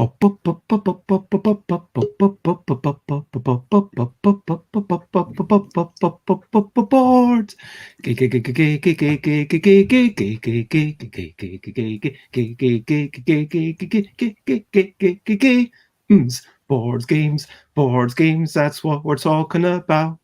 Board games, board games, that's what we're talking about.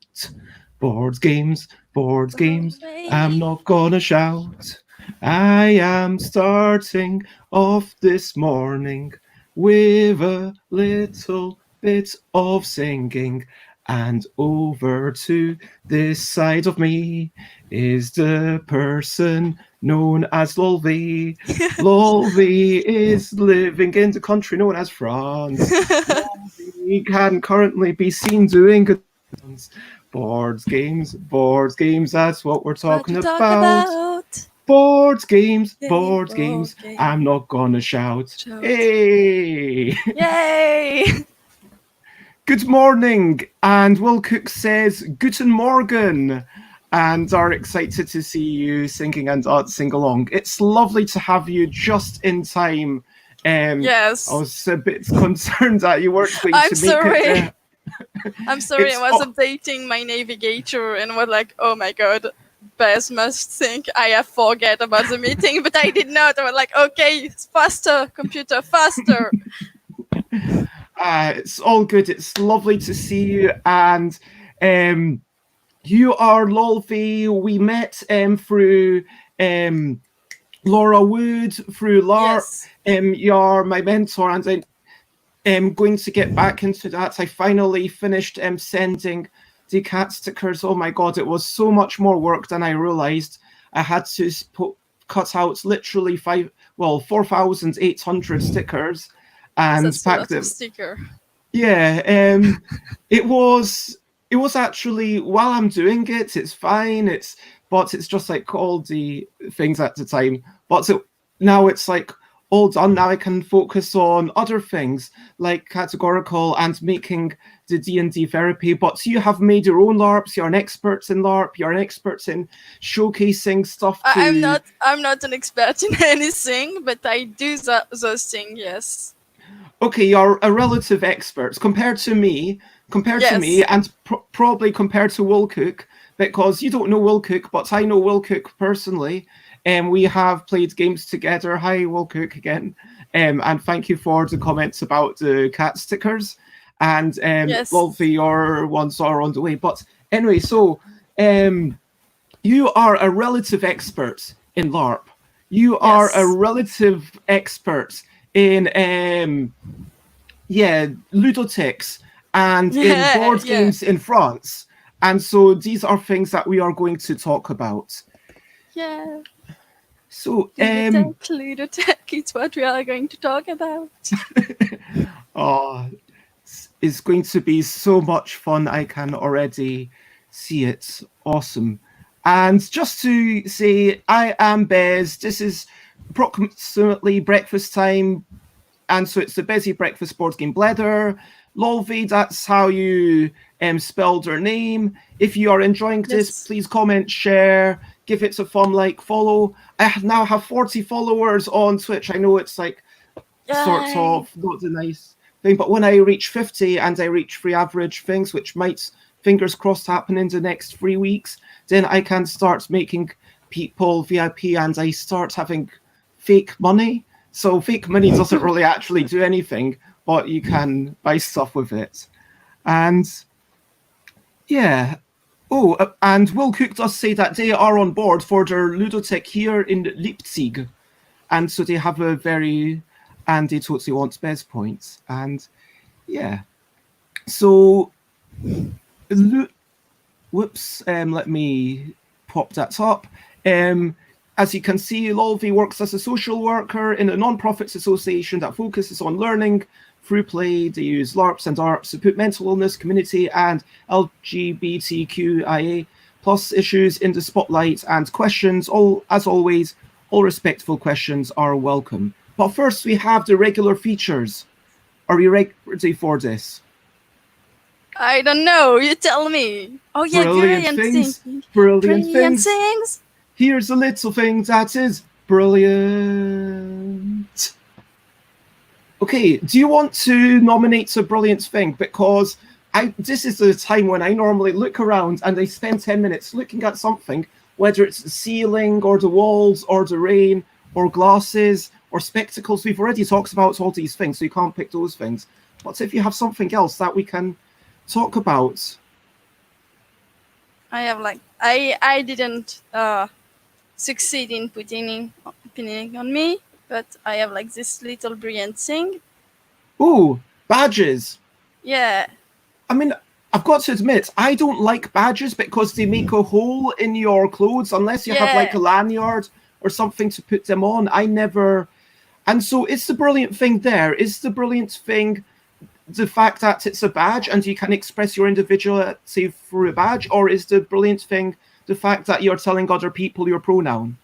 Board games, board games, I'm not gonna shout. I am starting off this morning with a little bit of singing. And over to this side of me is the person known as LolV. LolV is living in the country known as France. LolV can currently be seen doing good things. Board games, that's what we're talking about. Board games, I'm not gonna shout. Hey! Yay! Good morning, and Will Cook says Guten Morgen, and are excited to see you singing and dancing along. It's lovely to have you just in time. Yes. I was a bit concerned that you weren't going I'm to sorry. make it. I'm sorry, I was updating my navigator and was like, oh my god, Bess must think I have forget about the meeting, but I did not. I was like, okay, faster, computer, faster. It's all good. It's lovely to see you. And you are LolV. We met through Laura Wood, through LARP. Yes. You're my mentor, and I'm going to get back into that. I finally finished sending the cat stickers. Oh my god, it was so much more work than I realized. I had to cut out literally 4,800 stickers and pack them. Sticker. Yeah, it was actually, while I'm doing it, it's fine. But it's just like all the things at the time. But now it's like all done. Now I can focus on other things like categorical and making the D&D therapy. But you have made your own LARPs. You're an expert in LARP. You're an expert in showcasing stuff. I'm not an expert in anything, but I do those things. Yes. Okay, you're a relative expert compared to me, and probably compared to Will Cook, because you don't know Will Cook, but I know Will Cook personally. We have played games together. Hi, Will Cook again. And thank you for the comments about the cat stickers. And LolV, your ones are on the way. But anyway, so you are a relative expert in LARP. You are a relative expert in ludothèques and in board games in France. And so these are things that we are going to talk about. Yeah. So ludothèque is what we are going to talk about. Oh, it's going to be so much fun. I can already see it. Awesome. And just to say, I am Bez. This is approximately breakfast time. And so it's the Busy Breakfast Board Game Blether. LolV, that's how you spelled her name. If you are enjoying this, please comment, share, give it a thumb like, follow. I now have 40 followers on Twitch. I know it's like sort of not the nice thing, but when I reach 50 and I reach 3 average things, which might, fingers crossed, happen in the next 3 weeks, then I can start making people VIP and I start having fake money. So fake money doesn't really actually do anything, but you can buy stuff with it. And yeah. Oh, and Will Cook does say that they are on board for their ludothèque here in Leipzig. And so they have a very, and they totally want best points. And yeah. So, whoops, let me pop that up. As you can see, LolV works as a social worker in a non-profits association that focuses on learning through play. They use LARPs and ARPs to put mental illness, community, and LGBTQIA plus issues in the spotlight, and questions, as always, all respectful questions are welcome. But first, we have the regular features. Are you ready for this? I don't know. You tell me. Oh yeah, brilliant things. Brilliant things. Here's a little thing that is brilliant. Okay, do you want to nominate a brilliant thing? Because this is the time when I normally look around and I spend 10 minutes looking at something, whether it's the ceiling or the walls or the rain or glasses or spectacles. We've already talked about all these things, so you can't pick those things. What if you have something else that we can talk about? I have like I didn't succeed in putting opinion on me, but I have like this little brilliant thing. Ooh, badges. Yeah. I mean, I've got to admit, I don't like badges because they make a hole in your clothes unless you have like a lanyard or something to put them on. I never. And so it's the brilliant thing there. Is the brilliant thing the fact that it's a badge and you can express your individuality through a badge, or is the brilliant thing the fact that you're telling other people your pronoun?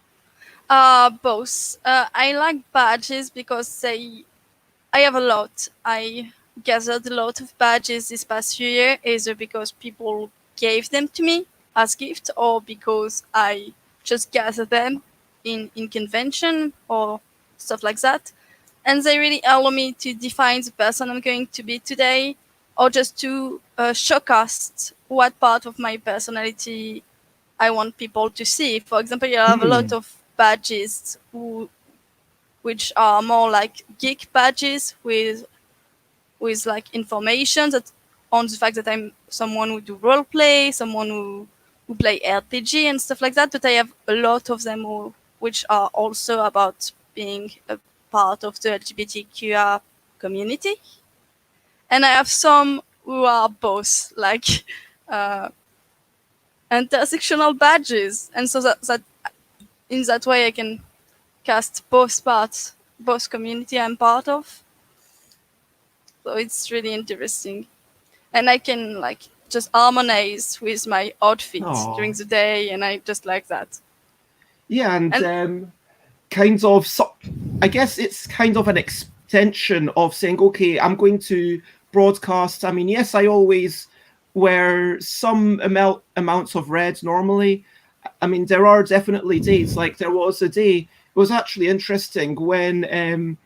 Both. I like badges because I have a lot. I gathered a lot of badges this past year, either because people gave them to me as gift or because I just gathered them in convention or stuff like that. And they really allow me to define the person I'm going to be today, or just to showcast what part of my personality I want people to see. For example, you have a lot of badges which are more like geek badges with like information that on the fact that I'm someone who do role play, someone who play RPG and stuff like that. But I have a lot of them which are also about being a part of the LGBTQIA community. And I have some who are both like uh, intersectional badges, and so that in that way I can cast both parts, both community I'm part of. So it's really interesting. And I can like just harmonize with my outfit during the day, and I just like that. Yeah, and kind of, I guess it's kind of an extension of saying, okay, I'm going to broadcast. I mean, yes, I always wear some amounts of red normally. I mean, there are definitely days, like there was a day, it was actually interesting when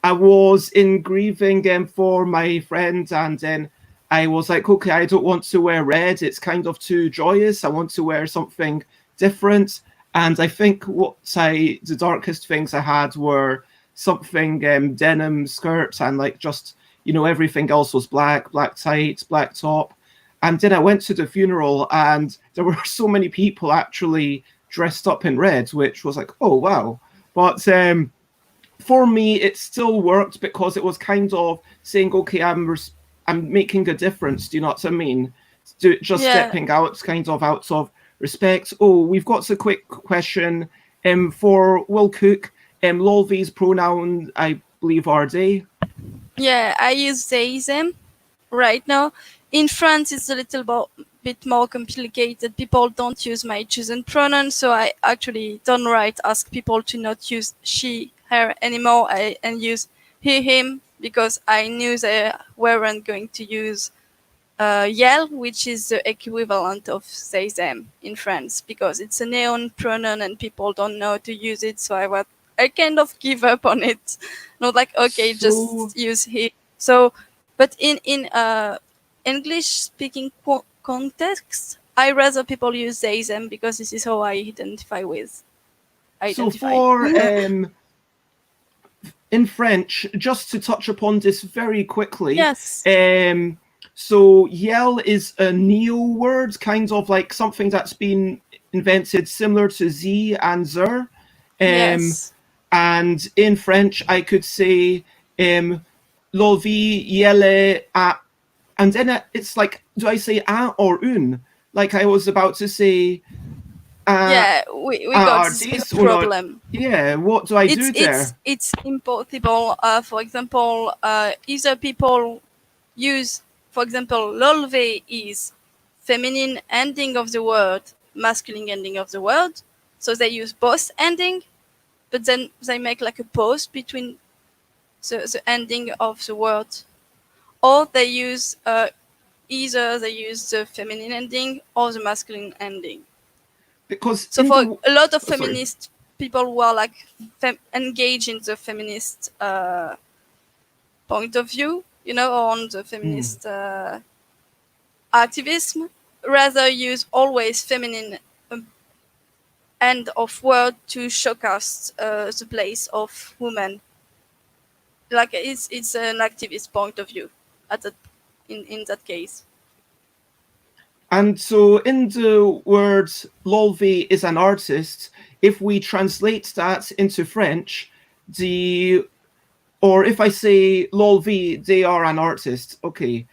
I was in grieving for my friend, and then I was like, okay, I don't want to wear red. It's kind of too joyous. I want to wear something different. And I think the darkest things I had were something denim skirts and like just, everything else was black tights, black top. And then I went to the funeral and there were so many people actually dressed up in red, which was like, oh, wow. But for me, it still worked because it was kind of saying, okay, I'm making a difference. Do you know what I mean? Stepping out, kind of out of respect. Oh, we've got a quick question for Will Cook. LolV's pronoun, I believe, are they? Yeah, I use they, them right now. In France, it's a little bit more complicated. People don't use my chosen pronoun, so I actually downright ask people to not use she, her anymore and use he, him, because I knew they weren't going to use yell, which is the equivalent of they, them in France, because it's a neon pronoun and people don't know how to use it. So I kind of give up on it. Not like, okay, just use he. So, but in English speaking context, I rather people use they, them, because this is how I identify with. So for in French, just to touch upon this very quickly. Yes. So yell is a neo word, kind of like something that's been invented similar to Z and Zer. Yes. And in French, I could say LolV, yelle, a. And then it's like, do I say a or un? Like I was about to say. Yeah, we got this problem. Yeah, what do I do there? It's impossible. For example, either people use, for example, LolV is feminine ending of the word, masculine ending of the word. So they use both ending, but then they make like a pause between the ending of the word. Or they use either they use the feminine ending or the masculine ending. Because so for a lot of feminist people who are like engaged in the feminist point of view, on the feminist activism, rather use always feminine end of word to showcase the place of women. Like it's an activist point of view in that case. And so in the word LolV is an artist, if we translate that into French, or if I say LolV, they are an artist, okay.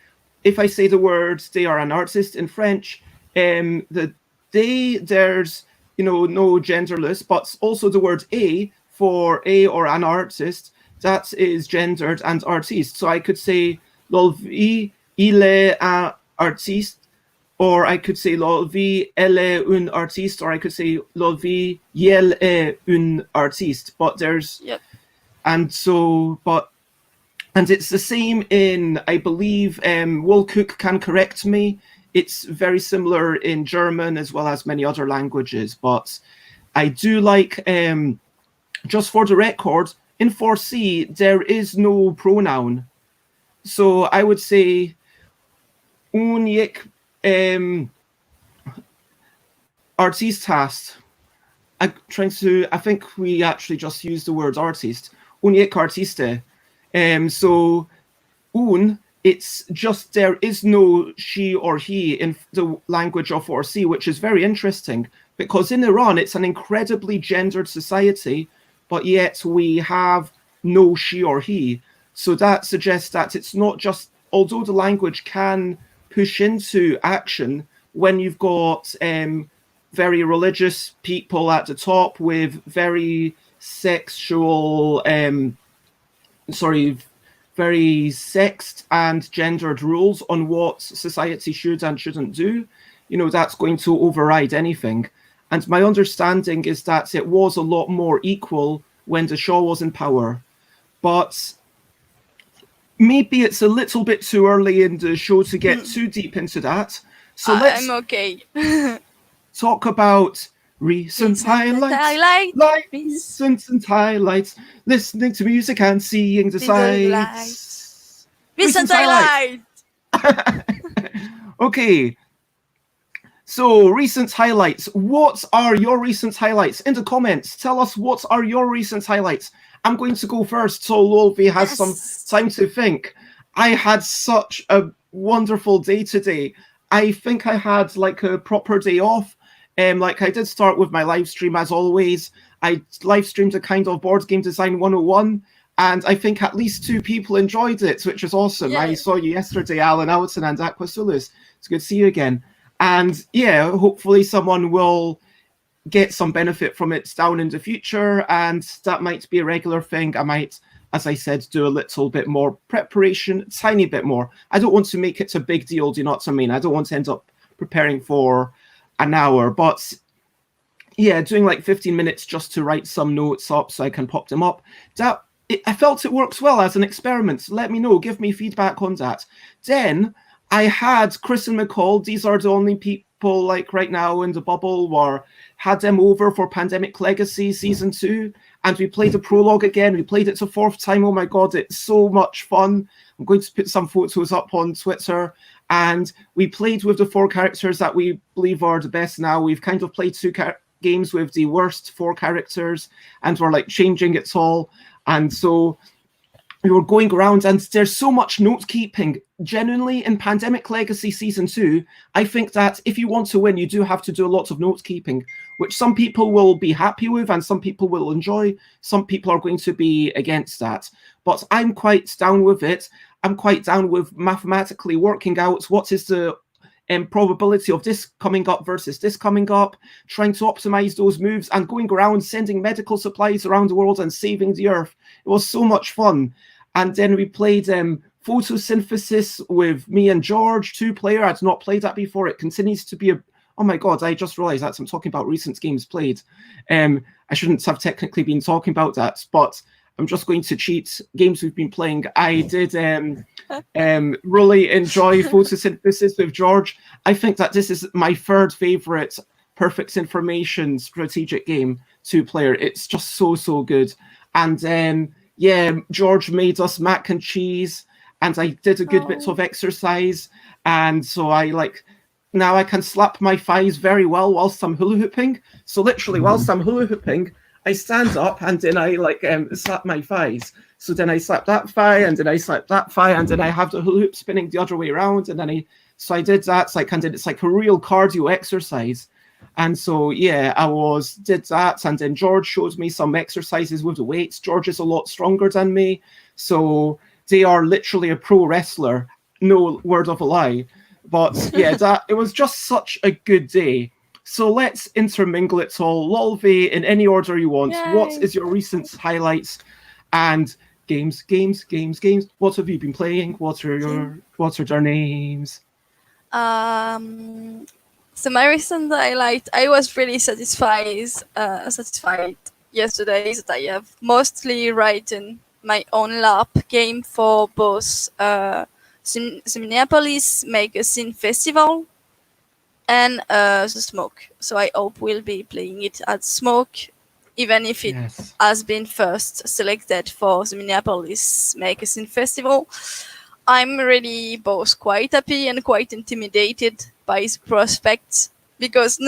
If I say the word they are an artist in French, there's no genderless, but also the word a for a or an artist, that is gendered, and artiste. So I could say LolV, il est un artiste, or I could say LolV, elle est une artiste, or I could say LolV, elle est une artiste. But there's and it's the same in, I believe, Will Cook can correct me, it's very similar in German as well as many other languages. But I do like, just for the record, in 4C, there is no pronoun. So I would say unic artist hast. I think we actually just used the word artist. Unic artiste. So it's just, there is no she or he in the language of 4C, which is very interesting, because in Iran it's an incredibly gendered society, but yet we have no she or he. So that suggests that it's not just, although the language can push into action when you've got very religious people at the top with very sexual, very sexed and gendered rules on what society should and shouldn't do, that's going to override anything. And my understanding is that it was a lot more equal when the Shah was in power. But maybe it's a little bit too early in the show to get too deep into that. So let's talk about recent highlights. Recent highlights. Listening to music and seeing the sights. Recent highlights. Okay. So, recent highlights. What are your recent highlights? In the comments, tell us what are your recent highlights. I'm going to go first so LolV has some time to think. I had such a wonderful day today. I think I had like a proper day off. Like I did start with my live stream as always. I live streamed a kind of board game design 101, and I think at least 2 people enjoyed it, which is awesome. Yeah. I saw you yesterday, Alan Alton and Aquasulus. It's good to see you again. And yeah, hopefully someone will get some benefit from it down in the future, and that might be a regular thing. I might, as I said, do a little bit more preparation, tiny bit more. I don't want to make it a big deal, do you know what I mean? I don't want to end up preparing for an hour, but yeah, doing like 15 minutes just to write some notes up so I can pop them up. I felt it works well as an experiment. Let me know, give me feedback on that. Then I had Chris and McCall. These are the only people like right now in the bubble, or had them over for Pandemic Legacy Season 2, and we played the prologue again. We played it the 4th time. Oh my god, it's so much fun. I'm going to put some photos up on Twitter. And we played with the 4 characters that we believe are the best now. We've kind of played 2 games with the worst 4 characters, and we're like changing it all. And so we were going around, and there's so much note keeping. Genuinely, in Pandemic Legacy Season 2, I think that if you want to win, you do have to do a lot of note keeping, which some people will be happy with and some people will enjoy. Some people are going to be against that. But I'm quite down with it. I'm quite down with mathematically working out what is the probability of this coming up versus this coming up, trying to optimize those moves, and going around sending medical supplies around the world and saving the earth. It was so much fun. And then we played photosynthesis with me and George, 2-player. I'd not played that before. It continues to be oh my god, I just realized that I'm talking about recent games played. I shouldn't have technically been talking about that, but I'm just going to cheat games we've been playing. I did really enjoy photosynthesis with George. I think that this is my 3rd favorite Perfect Information strategic game, 2-player. It's just so good. And then yeah, George made us mac and cheese, and I did a good bit Oh. of exercise, and so now I can slap my thighs very well whilst I'm hula hooping. So literally, whilst I'm hula hooping, I stand up and then I slap my thighs. So then I slap that thigh, and then I slap that thigh, and then I have the hula hoop spinning the other way around, and then I did that. It's like a real cardio exercise. And so yeah, did that, and then George showed me some exercises with the weights. George is a lot stronger than me, so they are literally a pro wrestler. No word of a lie. But yeah, it was just such a good day. So let's intermingle it all. LolV, in any order you want. Yay. What is your recent highlights and games? What have you been playing? What are their names? So my recent highlight, I was really satisfied yesterday that I have mostly written my own LARP game for both the Minneapolis Magazine Festival and the Smoke. So I hope we'll be playing it at Smoke, even if it has been first selected for the Minneapolis Magazine Festival. I'm really both quite happy and quite intimidated by the prospect, because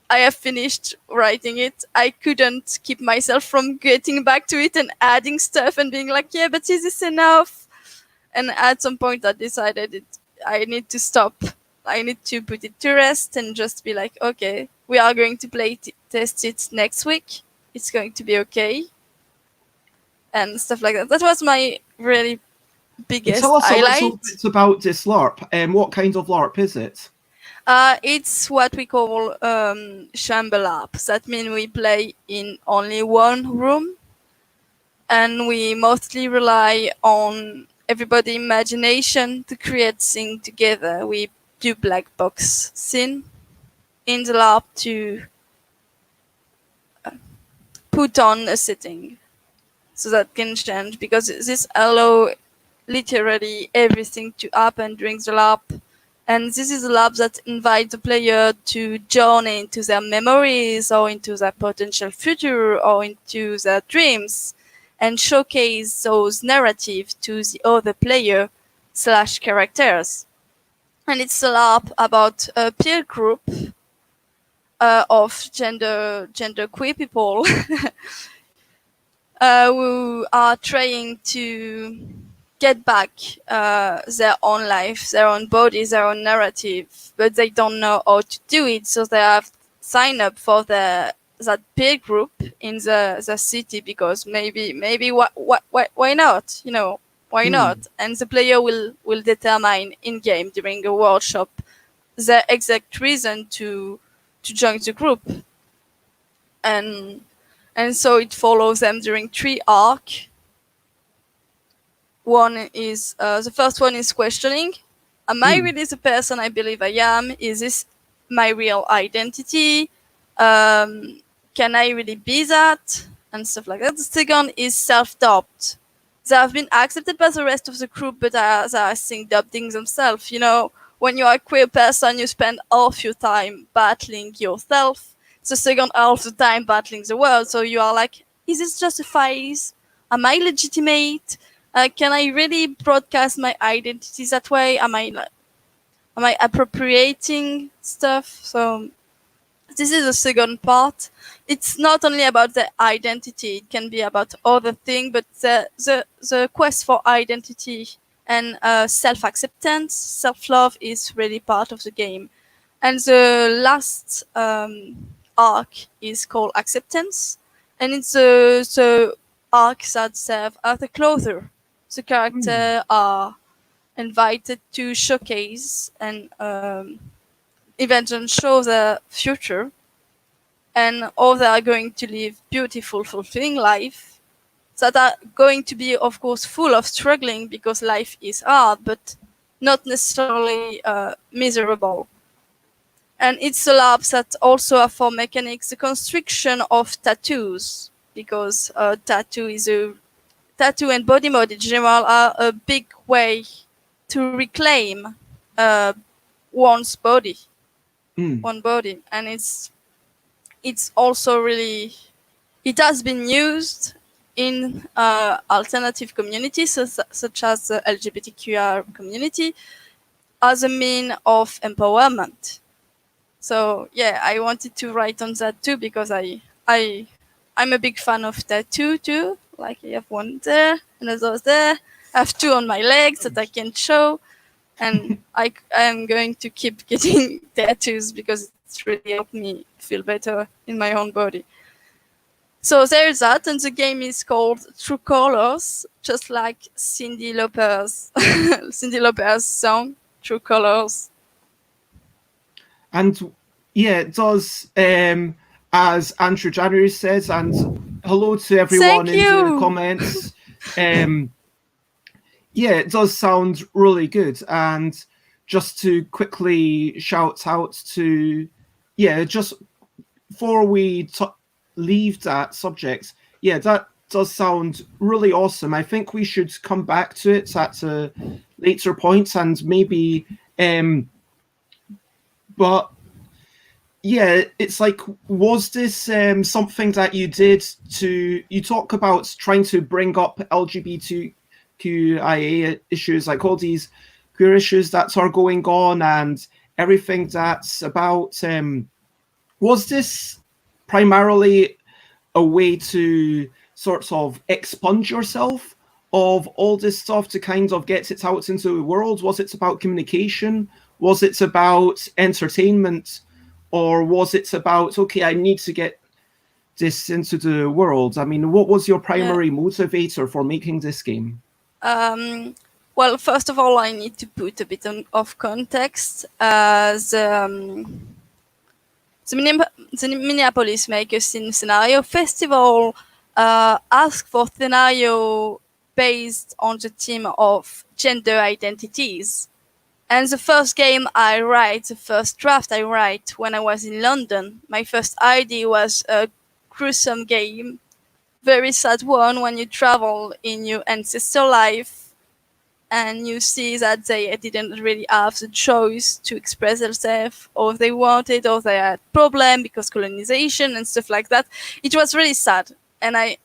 I have finished writing it. I couldn't keep myself from getting back to it and adding stuff and being like, yeah, but is this enough? And at some point I decided I need to stop. I need to put it to rest and just be like, okay, we are going to test it next week. It's going to be okay. And stuff like that. That was my really biggest Tell us highlight. a little bit about this LARP. What kind of LARP is it? It's what we call chamber LARP. That means we play in only one room, and we mostly rely on everybody's imagination to create things together. We do black box scene in the LARP to put on a setting, so that can change, because this allows literally everything to happen during the LARP. And this is a LARP that invites the player to journey into their memories or into their potential future or into their dreams and showcase those narratives to the other player / characters. And it's a LARP about a peer group of gender queer people who are trying to get back their own life, their own body, their own narrative, but they don't know how to do it, so they have signed up for that peer group in the city, because maybe why not, why not? And the player will determine in game during a workshop the exact reason to join the group. And so it follows them during 3 arcs. One is the first one is questioning: am I really the person I believe I am? Is this my real identity? Can I really be that? And stuff like that. The second is self-doubt. They have been accepted by the rest of the group, but they are still doubting themselves. When you are a queer person, you spend half your time battling yourself, the second half of the time battling the world. So you are like, is this just a phase? Am I legitimate? Can I really broadcast my identity that way? Am I appropriating stuff? So this is the second part. It's not only about the identity; it can be about other things. But the quest for identity and self-acceptance, self-love is really part of the game. And the last arc is called acceptance, and it's the arc that serves as a closure. The characters are invited to showcase and eventually show their future, and all they are going to live beautiful, fulfilling life that are going to be, of course, full of struggling, because life is hard, but not necessarily miserable. And it's a lab that also have for mechanics the constriction of tattoos, because tattoo and body mod in general are a big way to reclaim one's body, one body. And it's also really, it has been used in alternative communities, such as the LGBTQIA community, as a mean of empowerment. So yeah, I wanted to write on that too, because I'm a big fan of tattoo too. Like I have one there, another there. I have two on my legs that I can show, and I am going to keep getting tattoos because it's really helped me feel better in my own body. So there's that, and the game is called True Colors, just like Cyndi Lauper's song True Colors. And yeah, it does, as Andrew January says, and hello to everyone in the comments. Yeah, it does sound really good. And just to quickly shout out to, yeah, just before we leave that subject, yeah, that does sound really awesome. I think we should come back to it at a later point, and maybe, but yeah, it's like, was this something that you did you talk about trying to bring up LGBTQIA issues, like all these queer issues that are going on and everything that's about, was this primarily a way to sort of expunge yourself of all this stuff to kind of get it out into the world? Was it about communication? Was it about entertainment? Or was it about, okay, I need to get this into the world? I mean, what was your primary motivator for making this game? Well, first of all, I need to put a bit of context. The Minneapolis Makerscene Scenario Festival asked for scenario based on the theme of gender identities. And the first game I write, the first draft I write when I was in London, my first idea was a gruesome game, very sad one when you travel in your ancestor life and you see that they didn't really have the choice to express themselves, or they wanted, or they had problem because colonization and stuff like that. It was really sad. And I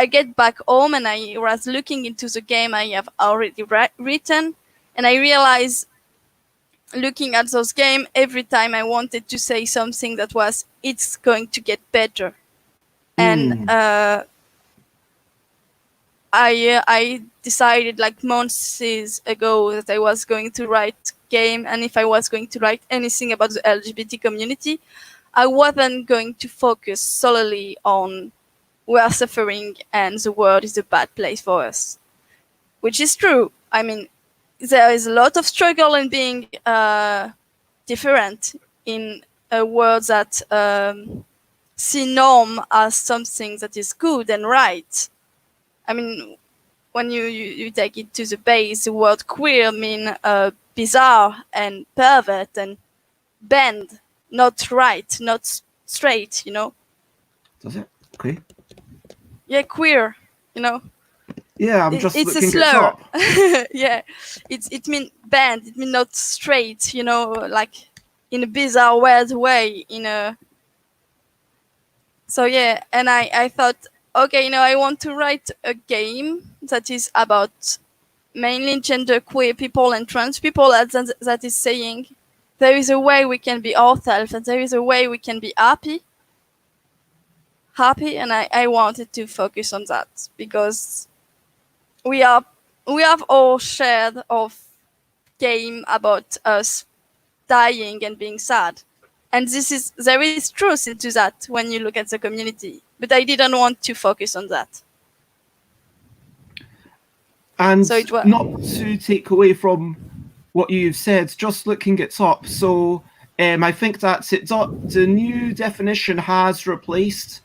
get back home and I was looking into the game I have already written, and I realized, looking at those games, every time I wanted to say something that was, it's going to get better. And I decided like months ago that I was going to write game, and if I was going to write anything about the LGBT community, I wasn't going to focus solely on we are suffering and the world is a bad place for us, which is true. I mean, there is a lot of struggle in being different in a world that see norm as something that is good and right. I mean, when you take it to the base, the word queer mean bizarre and pervert and bend, not right, not straight, you know. Does it? Okay. Yeah, queer, you know. Yeah, I'm just it's looking a slur. it up. Yeah, it mean bend, it mean not straight, you know, like in a bizarre, weird way, in a. So yeah, and I thought, okay, you know, I want to write a game that is about mainly gender queer people and trans people, that is saying there is a way we can be ourselves and there is a way we can be happy, and I wanted to focus on that because we have all shared of game about us dying and being sad, and there is truth into that when you look at the community, but I didn't want to focus on that. And so not to take away from what you've said, just looking it up, so I think that's it. The new definition has replaced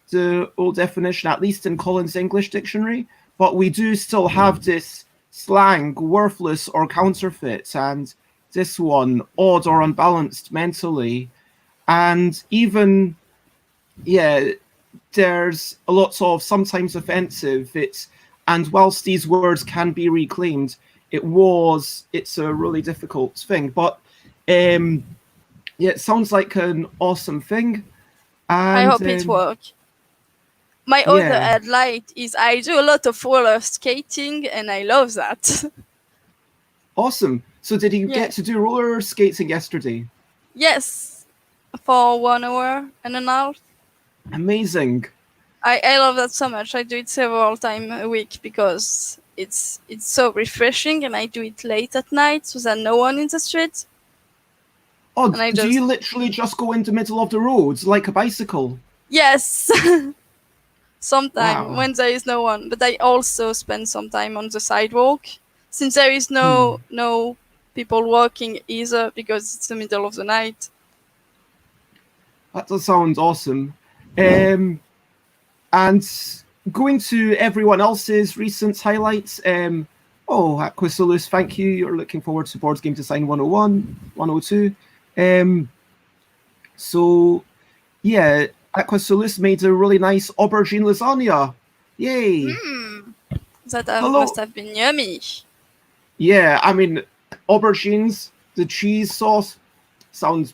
the old definition, at least in Collins English Dictionary, but we do still have this slang, worthless or counterfeit, and this one, odd or unbalanced mentally. And even, yeah, there's a lot of sometimes offensive. And whilst these words can be reclaimed, it's a really difficult thing. But yeah, it sounds like an awesome thing. And I hope it works. My other Yeah. headlight is I do a lot of roller skating, and I love that. Awesome. So did you Yeah. get to do roller skating yesterday? Yes, for 1 hour and a half. Amazing. I love that so much. I do it several times a week because it's so refreshing, and I do it late at night so there's no one in the street. Oh, And I do just you literally just go in the middle of the roads like a bicycle? yes, sometime Wow. when there is no one. But I also spend some time on the sidewalk since there is Hmm. no people walking either because it's the middle of the night. That does sound awesome. And going to everyone else's recent highlights, Aquisolus, thank you. You're looking forward to Board Game Design 101, 102. So, yeah, Aquisolus made a really nice aubergine lasagna. Yay. That Hello. must have been yummy. Yeah, I mean, aubergines, the cheese sauce sounds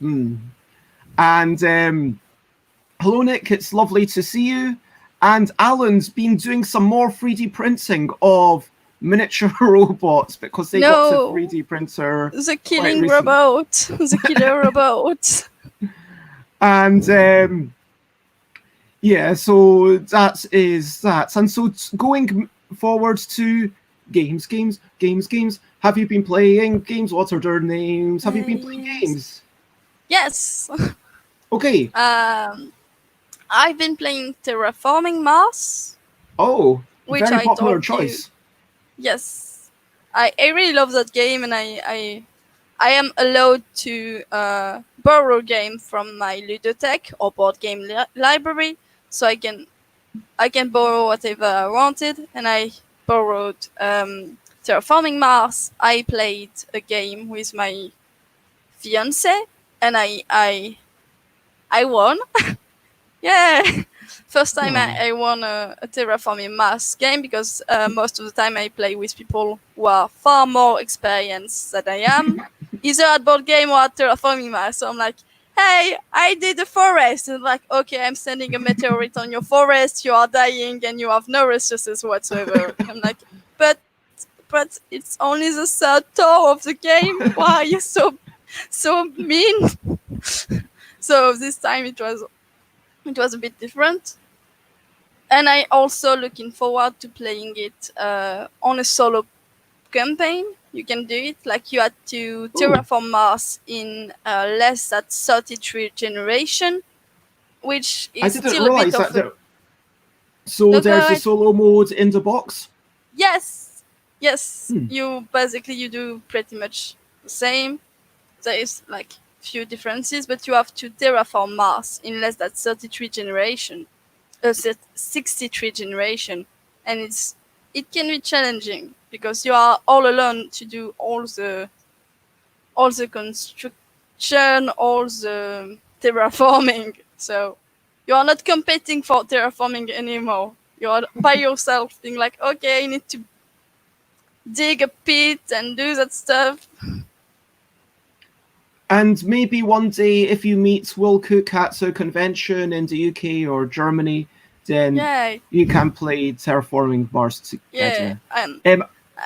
And hello, Nick. It's lovely to see you. And Alan's been doing some more 3D printing of miniature robots because they got to 3D printer. The killing robot. The killer robot. And yeah, so that is that. And so going forward to games. Have you been playing games? What are their names? Have you been playing games? Yes. Okay. I've been playing Terraforming Mars. Oh, which very I popular told choice. You. Yes. I really love that game, and I am allowed to borrow game from my Ludothèque or board game library, so I can borrow whatever I wanted, and I borrowed Terraforming Mars. I played a game with my fiance, and I won. Yeah. First time I won a Terraforming Mars game because most of the time I play with people who are far more experienced than I am, either at board game or at Terraforming Mars. So I'm like, hey, I did a forest. And like, okay, I'm sending a meteorite on your forest. You are dying and you have no resources whatsoever. I'm like, but it's only the third tour of the game. Why are you so mean? So this time it was a bit different. And I also looking forward to playing it on a solo campaign. You can do it like you had to terraform Mars in less than 33 generation, which is still a bit of a... So there's a solo mode in the box? Yes. You basically you do pretty much the same. There is like few differences, but you have to terraform Mars in less than 33 generation. 63 generation, and it can be challenging because you are all alone to do all the construction, all the terraforming. So you are not competing for terraforming anymore. You are by yourself, being like, okay, I need to dig a pit and do that stuff. And maybe one day, if you meet Will Cook at a convention in the UK or Germany, then you can play Terraforming Mars together. Yeah,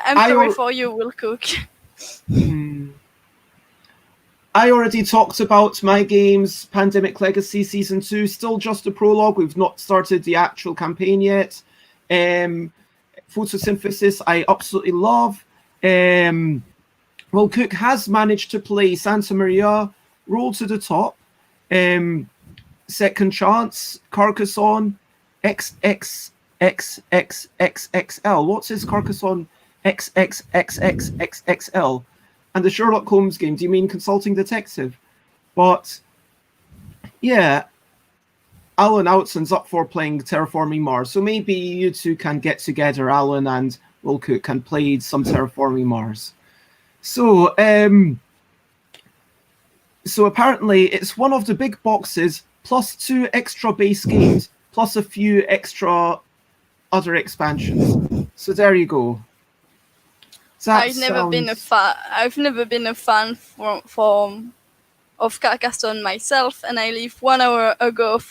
I'm sorry for you, Will Cook. I already talked about my games, Pandemic Legacy Season 2, still just a prologue. We've not started the actual campaign yet. Photosynthesis, I absolutely love. Will Cook has managed to play Santa Maria, Roll to the Top, Second Chance, Carcassonne, XXXXXXL. What's his Carcassonne? XXXXXXL. And the Sherlock Holmes game. Do you mean Consulting Detective? But yeah, Alan Outson's up for playing Terraforming Mars. So maybe you two can get together, Alan and Will Cook, and play some Terraforming Mars. So, so apparently it's one of the big boxes plus 2 extra base games plus a few extra other expansions. So there you go. I've never been a fan of of Carcassonne myself, and I live 1 hour ago of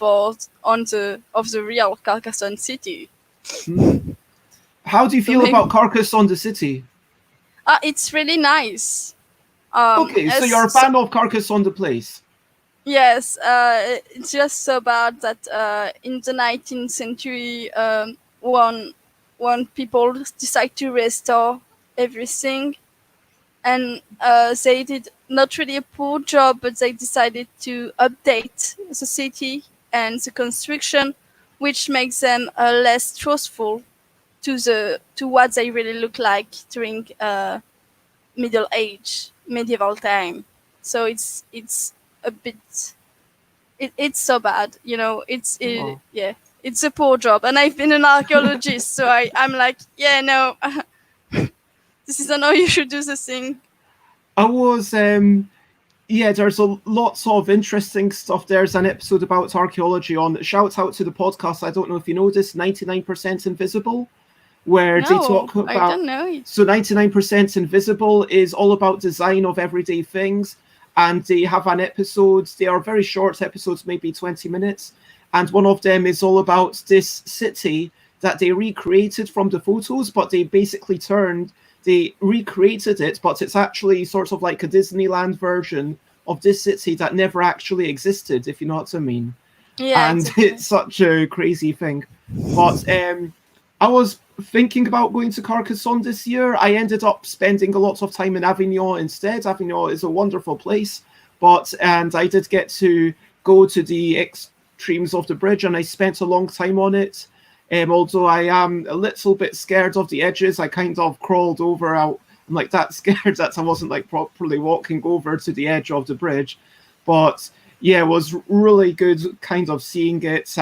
the real Carcassonne city. How do you feel about Carcassonne, the city? It's really nice. Okay, so you're a fan of Carcassonne, the place. Yes, it's just so bad that in the 19th century, when people decide to restore everything, and they did not really a poor job, but they decided to update the city and the construction, which makes them less truthful to what they really look like during medieval time. So it's a bit it's so bad, yeah, it's a poor job, and I've been an archaeologist, so I'm like, yeah, no, this is not how you should do the thing. I was yeah, there's lots of interesting stuff. There's an episode about archaeology on, shout out to the podcast, I don't know if you know this, 99% Invisible, where they talk about, I don't know it. So 99% Invisible is all about design of everyday things, and they have an episode, they are very short episodes, maybe 20 minutes, and one of them is all about this city that they recreated from the photos, but they basically they recreated it, but it's actually sort of like a Disneyland version of this city that never actually existed, if you know what I mean. Yeah, and exactly. It's such a crazy thing. But I was thinking about going to Carcassonne this year. I ended up spending a lot of time in Avignon instead. Avignon is a wonderful place, and I did get to go to the extremes of the bridge, and I spent a long time on it. Although I am a little bit scared of the edges, I kind of crawled over out. I'm like that scared that I wasn't like properly walking over to the edge of the bridge. But yeah, it was really good kind of seeing it.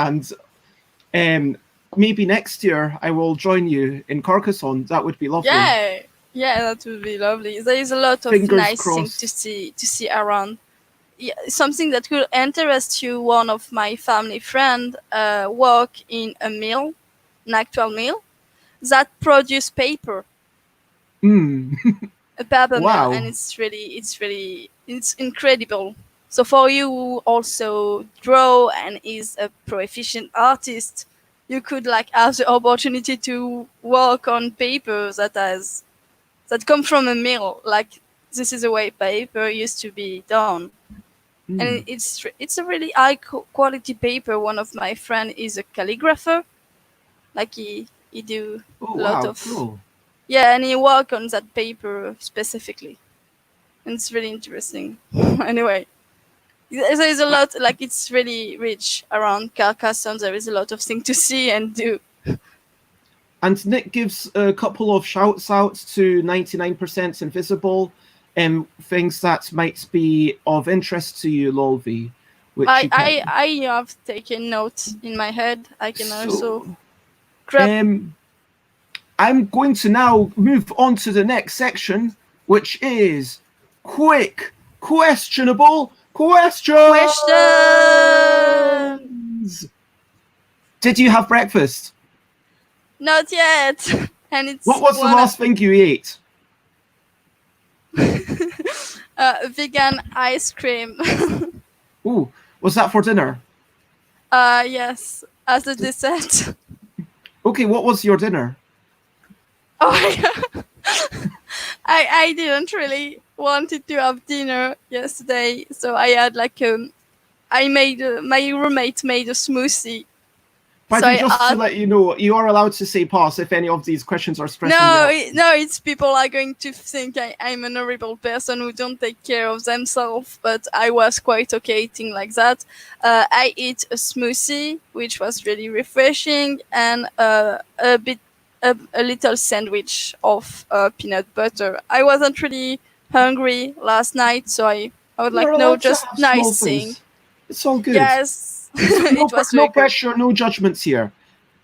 And maybe next year I will join you in Carcassonne. That would be lovely. Yeah, that would be lovely. There is a lot of Fingers nice crossed. things to see around. Yeah, something that could interest you. One of my family friend work in a mill, an actual mill that produce paper. A paper Wow. mill, and it's incredible. So for you who also draw and is a proficient artist, you could like have the opportunity to work on paper that come from a mill. Like, this is the way paper used to be done. And it's a really high quality paper. One of my friend is a calligrapher. Like he do a lot of cool. Yeah, and he work on that paper specifically. And it's really interesting. Anyway, there is a lot, like, it's really rich around Carcassonne. There is a lot of things to see and do. And Nick gives a couple of shouts out to 99% Invisible, things that might be of interest to you, LolV. I have taken notes in my head. I can also grab. I'm going to now move on to the next section, which is quick, questionable questions. Did you have breakfast? Not yet. And it's what was the last thing you ate? Vegan ice cream. Ooh, was that for dinner? Yes, as a dessert. Okay, what was your dinner? Oh my god. I didn't really wanted to have dinner yesterday, so I had like my roommate made a smoothie. But so just to let you know, you are allowed to say pass if any of these questions are stressing you out. It's people are going to think I'm an horrible person who don't take care of themselves, but I was quite okay eating like that. I ate a smoothie, which was really refreshing, and a little sandwich of peanut butter. I wasn't really hungry last night, so I was like, no, just nice thing. It's all good. Yes. No pressure, no judgments here.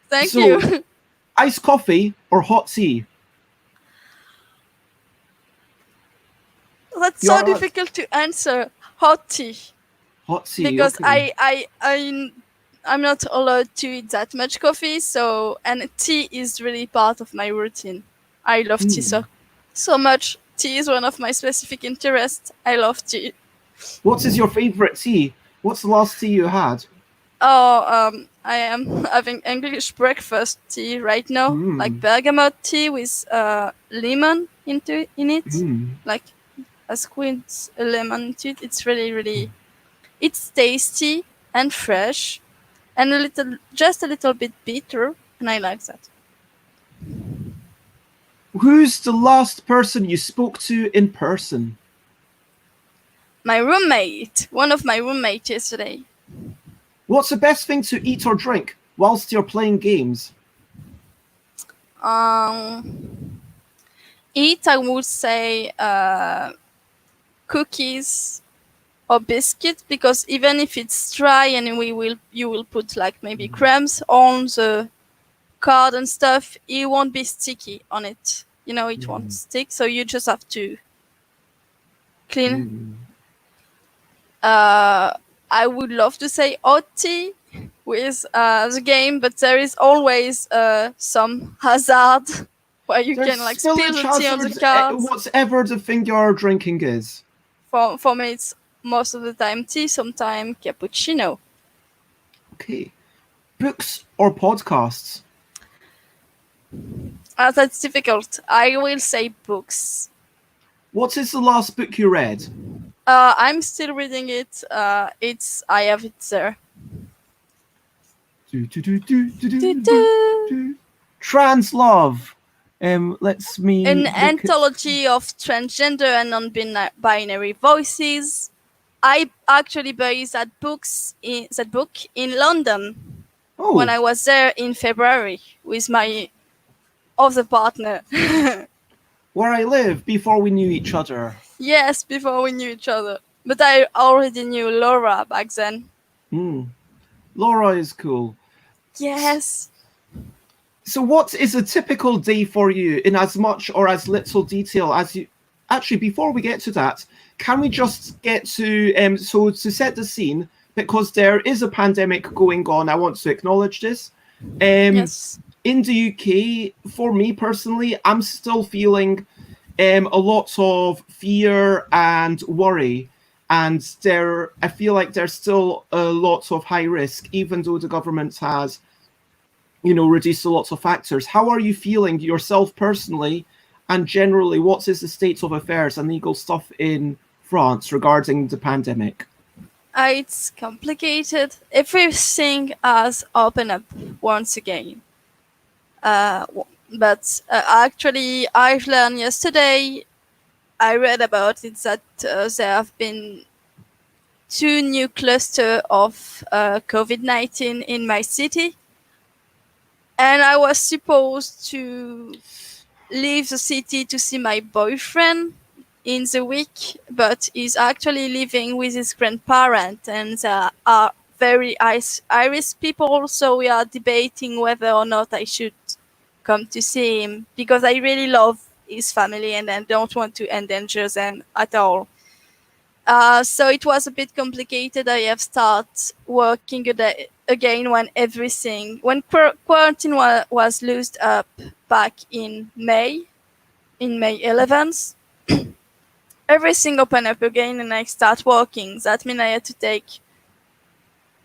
Thank you. Iced coffee or hot tea? That's so difficult to answer. Hot tea. Hot tea. Because okay. I'm not allowed to eat that much coffee, and tea is really part of my routine. I love tea so much. Tea is one of my specific interests. I love tea. What is your favorite tea? What's the last tea you had? I am having English breakfast tea right now, like bergamot tea with lemon in it, like a squint lemon to it. It's really, it's tasty and fresh, and just a little bit bitter, and I like that. Who's the last person you spoke to in person? My roommate, one of my roommates yesterday. What's the best thing to eat or drink whilst you're playing games? Eat, I would say cookies or biscuit, because even if it's dry and you will put like maybe crumbs on the card and stuff, it won't be sticky on it. It won't stick, so you just have to clean. I would love to say hot tea with the game, but there is always some hazard where you can like spill the tea on the cards. Whatever the thing you're drinking is. For me, it's most of the time tea, sometimes cappuccino. Okay. Books or podcasts? That's difficult. I will say books. What is the last book you read? I'm still reading it. I have it there. Trans love. Let's me. An anthology of transgender and non-binary voices. I actually bought that book in London when I was there in February with my other partner. Where I live, before we knew each other. Yes, before we knew each other. But I already knew Laura back then. Laura is cool. Yes. So what is a typical day for you in as much or as little detail as you... Actually, before we get to that, can we just get to... So to set the scene, because there is a pandemic going on, I want to acknowledge this. Yes. In the UK, for me personally, I'm still feeling a lot of fear and worry. And I feel like there's still a lot of high risk, even though the government has, reduced a lot of factors. How are you feeling yourself personally? And generally, what is the state of affairs and legal stuff in France regarding the pandemic? It's complicated. Everything has opened up once again. But actually, I've learned yesterday, I read about it, that there have been 2 new clusters of COVID-19 in my city. And I was supposed to leave the city to see my boyfriend in the week, but he's actually living with his grandparents, and they are very high-risk people, so we are debating whether or not I should come to see him, because I really love his family and I don't want to endanger them at all. So it was a bit complicated. I have started working again when quarantine was loosed up back in May 11th. Everything opened up again and I start working. That means I had to take,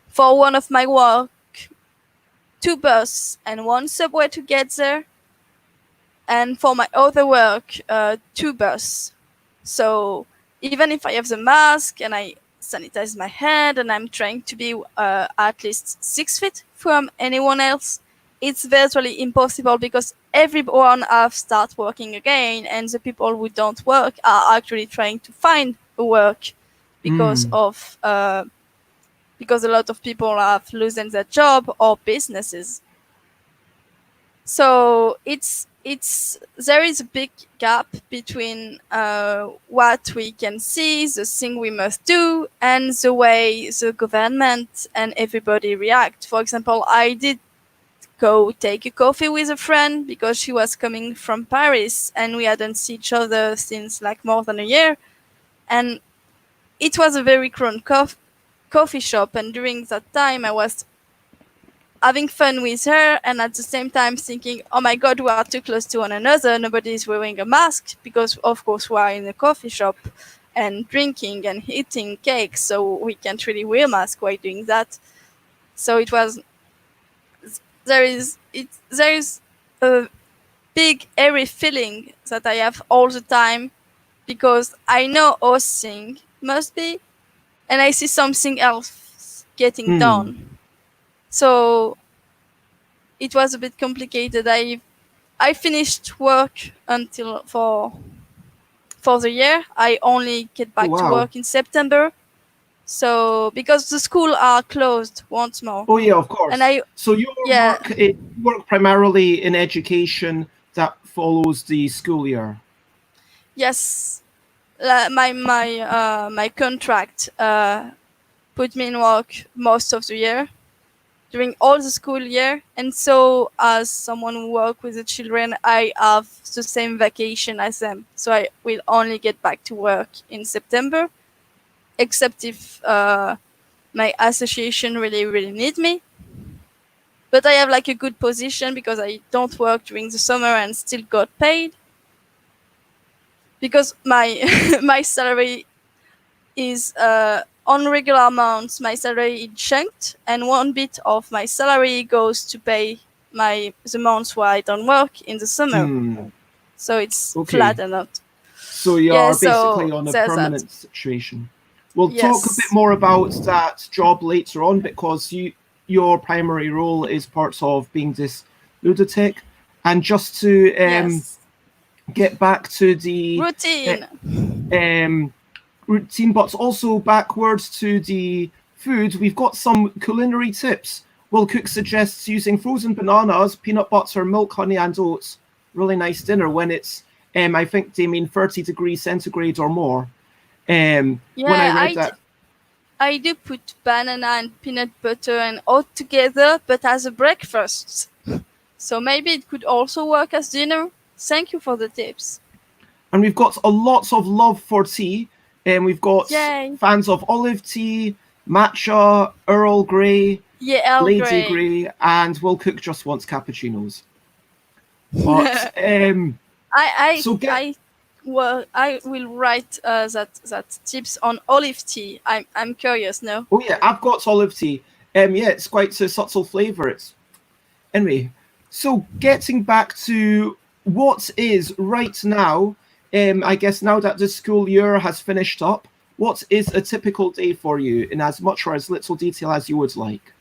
for one of my work, 2 buses and 1 subway to get there. And for my other work, 2 buses. So even if I have the mask and I sanitize my hand and I'm trying to be at least 6 feet from anyone else, it's virtually impossible, because everyone have started working again, and the people who don't work are actually trying to find work because a lot of people have lost their job or businesses. So there is a big gap between what we can see, the thing we must do, and the way the government and everybody react. For example, I did go take a coffee with a friend because she was coming from Paris and we hadn't seen each other since like more than a year. And it was a very crowded coffee shop, and during that time I was having fun with her and at the same time thinking, oh my god, we are too close to one another, nobody is wearing a mask, because of course we are in a coffee shop. and drinking and eating cake, so we can't really wear masks while doing that. So it was there is a big airy feeling that I have all the time, because I know hosting must be, and I see something else getting done. So it was a bit complicated. I finished work until for the year. I only get back to Wow. work in September. So because the school are closed once more. Oh yeah, of course. And so your yeah. work, you work primarily in education that follows the school year. Yes, my contract put me in work most of the year, during all the school year, and so as someone who work with the children, I have the same vacation as them. So I will only get back to work in September, except if my association really need me. But I have like a good position because I don't work during the summer and still got paid. Because my my salary is on regular amounts. My salary is chunked, and one bit of my salary goes to pay the months where I don't work in the summer. So it's flat and not. So you're basically on a there's that. permanent situation. We'll talk a bit Yes. more about that job later on, because your primary role is part of being this ludothèque. And just to Yes. get back to the Routine. routine, but also backwards to the food, we've got some culinary tips. Will Cook suggests using frozen bananas, peanut butter, milk, honey, and oats. Really nice dinner when it's, I think they mean 30 degrees centigrade or more. When I read that. I do put banana and peanut butter and oat together, but as a breakfast. So maybe it could also work as dinner. Thank you for the tips. And we've got a lot of love for tea. And we've got Yay. fans of olive tea, matcha, Earl Grey, Earl Lady Grey, and Will Cook just wants cappuccinos. But I will write that tips on olive tea. I'm curious now. Oh yeah, I've got olive tea. Yeah, it's quite a subtle flavour. Anyway, so getting back to what is right now, I guess now that the school year has finished up, what is a typical day for you in as much or as little detail as you would like?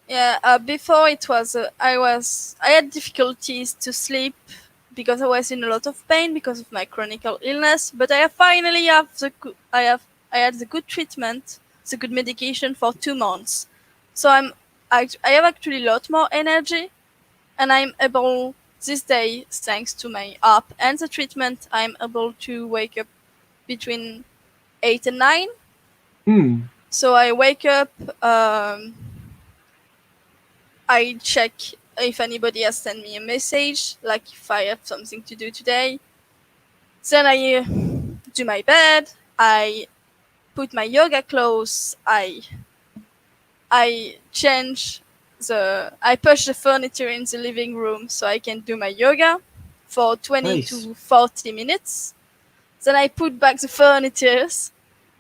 Yeah, before it was I had difficulties to sleep because I was in a lot of pain because of my chronic illness. But I finally had the good treatment, the good medication for 2 months. So I have actually a lot more energy, and I'm able this day, thanks to my app and the treatment, I'm able to wake up between 8 and 9. So I wake up. I check if anybody has sent me a message, like if I have something to do today. Then I do my bed. I put my yoga clothes. I change I push the furniture in the living room so I can do my yoga for 20 to 40 minutes. Then I put back the furniture.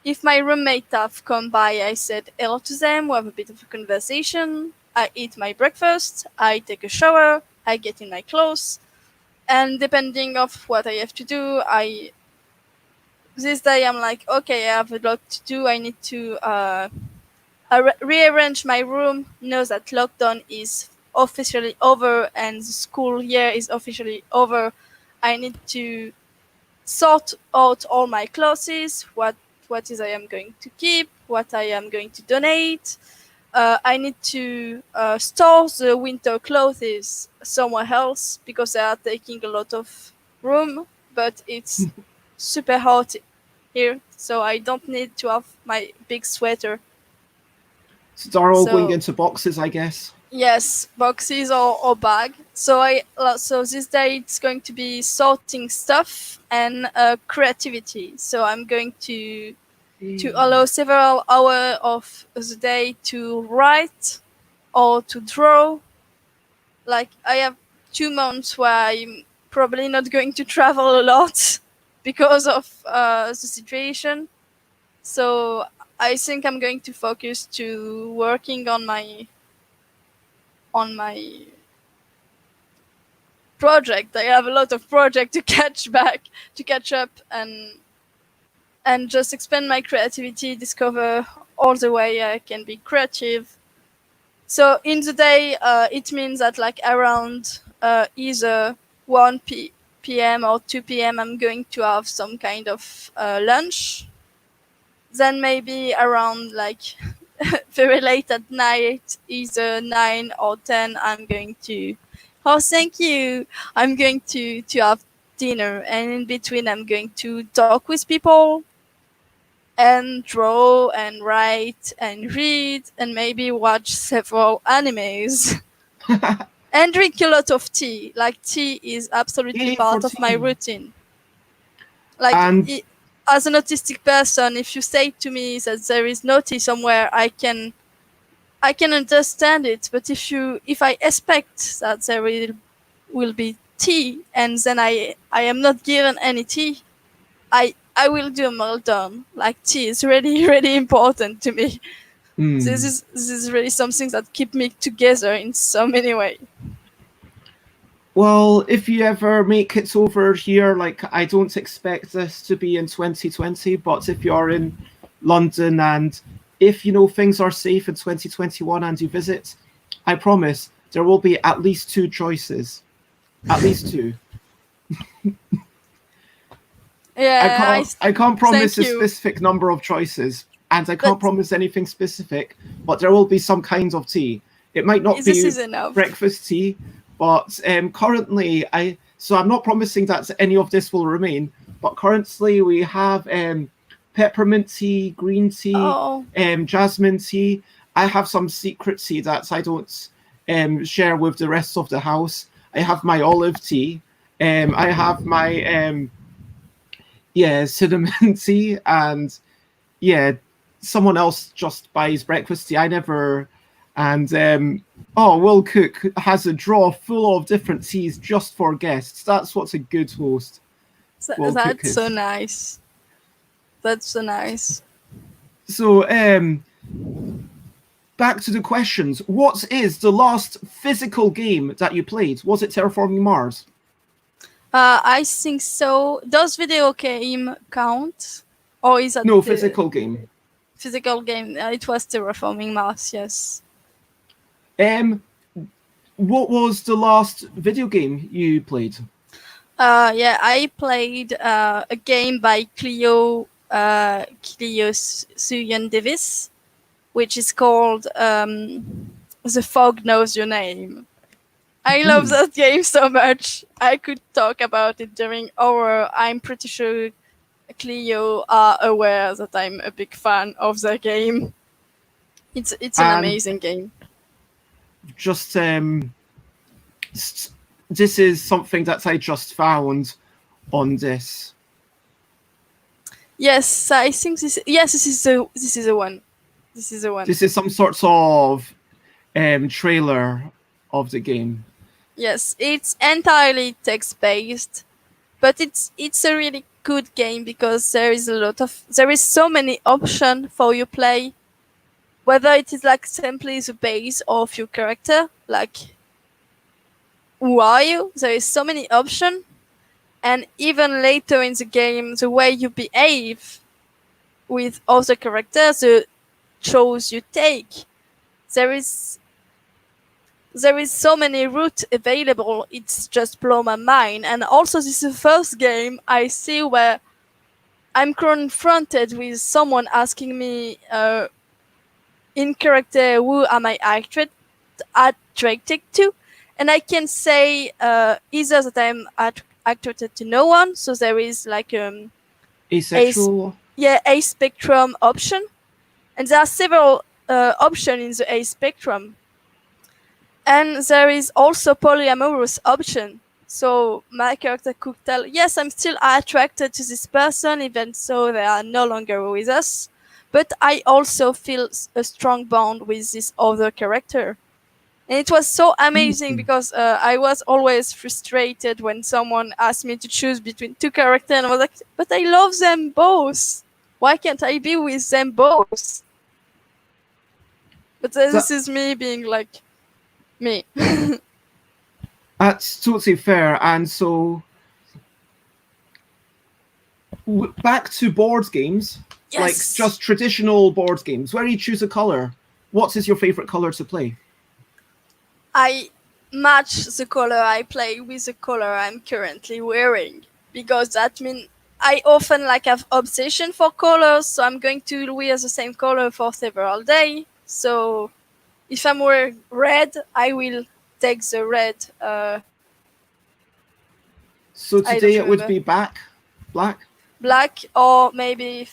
If my roommate have come by, I said hello to them. We have a bit of a conversation. I eat my breakfast. I take a shower. I get in my clothes. And depending of what I have to do, this day I'm like, okay, I have a lot to do. I need to rearrange my room. Know that lockdown is officially over and the school year is officially over. I need to sort out all my clothes, what is I am going to keep, what I am going to donate. I need to store the winter clothes somewhere else because they are taking a lot of room, but it's super hot here, so I don't need to have my big sweater. So they're all going into boxes, I guess. Yes, boxes or bag. So this day it's going to be sorting stuff and creativity. So I'm going to allow several hours of the day to write or to draw. Like I have 2 months where I'm probably not going to travel a lot because of the situation. So I think I'm going to focus to working on my project. I have a lot of project to catch up, and just expand my creativity, discover all the way I can be creative. So in the day, it means that like around either 1 p.m. or 2 p.m. I'm going to have some kind of lunch. Then maybe around like very late at night, either 9 or 10, I'm going to, oh, thank you. I'm going to have dinner. And in between, I'm going to talk with people and draw and write and read and maybe watch several animes. And drink a lot of tea. Like, tea is absolutely Yay part for of my tea. routine. Like, And as an autistic person, if you say to me that there is no tea somewhere, I can understand it. But if I expect that there will be tea and then I am not given any tea, I will do a meltdown. Like, tea is really really important to me. This is really something that keep me together in so many ways. well, if you ever make it over here, like I don't expect this to be in 2020, but if you're in London and if you know things are safe in 2021 and you visit, I promise there will be at least 2 choices. At least 2. Yeah, I can't promise thank a you. specific number of choices, and I can't promise anything specific, but there will be some kinds of tea. It might not This be is enough. breakfast tea, but currently so I'm not promising that any of this will remain, but currently we have peppermint tea, green tea, jasmine tea. I have some secret tea that I don't share with the rest of the house. I have my olive tea. I have my cinnamon tea, and someone else just buys breakfast tea. I never. And Will Cook has a drawer full of different teas just for guests. That's what's a good host. That's so nice. That's so nice. So back to the questions. What is the last physical game that you played? Was it Terraforming Mars? I think so. Does video game count? Or is that no physical game? Physical game. It was Terraforming Mars, yes. What was the last video game you played? I played a game by Cleo Suyan Davis, which is called The Fog Knows Your Name. I love that game so much. I could talk about it during hour. I'm pretty sure Cleo are aware that I'm a big fan of the game. It's an amazing game. Just this is something that I just found on this. Yes, I think this is the one. This is the one. This is some sort of trailer of the game. Yes, it's entirely text-based, but it's a really good game because there is so many options for you play. Whether it is like simply the base of your character, like who are you? There is so many options, and even later in the game, the way you behave with other characters, the choice you take, there is so many routes available. It's just blow my mind. And also, this is the first game I see where I'm confronted with someone asking me in character, who am I attracted to? And I can say either that I'm attracted to no one, so there is like asexual. A spectrum option, and there are several options in the A spectrum. And there is also polyamorous option. So my character could tell, yes, I'm still attracted to this person, even though they are no longer with us. But I also feel a strong bond with this other character. And it was so amazing because I was always frustrated when someone asked me to choose between two characters, and I was like, but I love them both. Why can't I be with them both? But this is me being like me. That's totally fair. And so, back to board games, Yes. like just traditional board games, where you choose a color. What is your favorite color to play? I match the color I play with the color I'm currently wearing, because that means I often have obsession for colors, so I'm going to wear the same color for several days. So if I'm wearing red, I will take the red. So today it would be black. Black, or maybe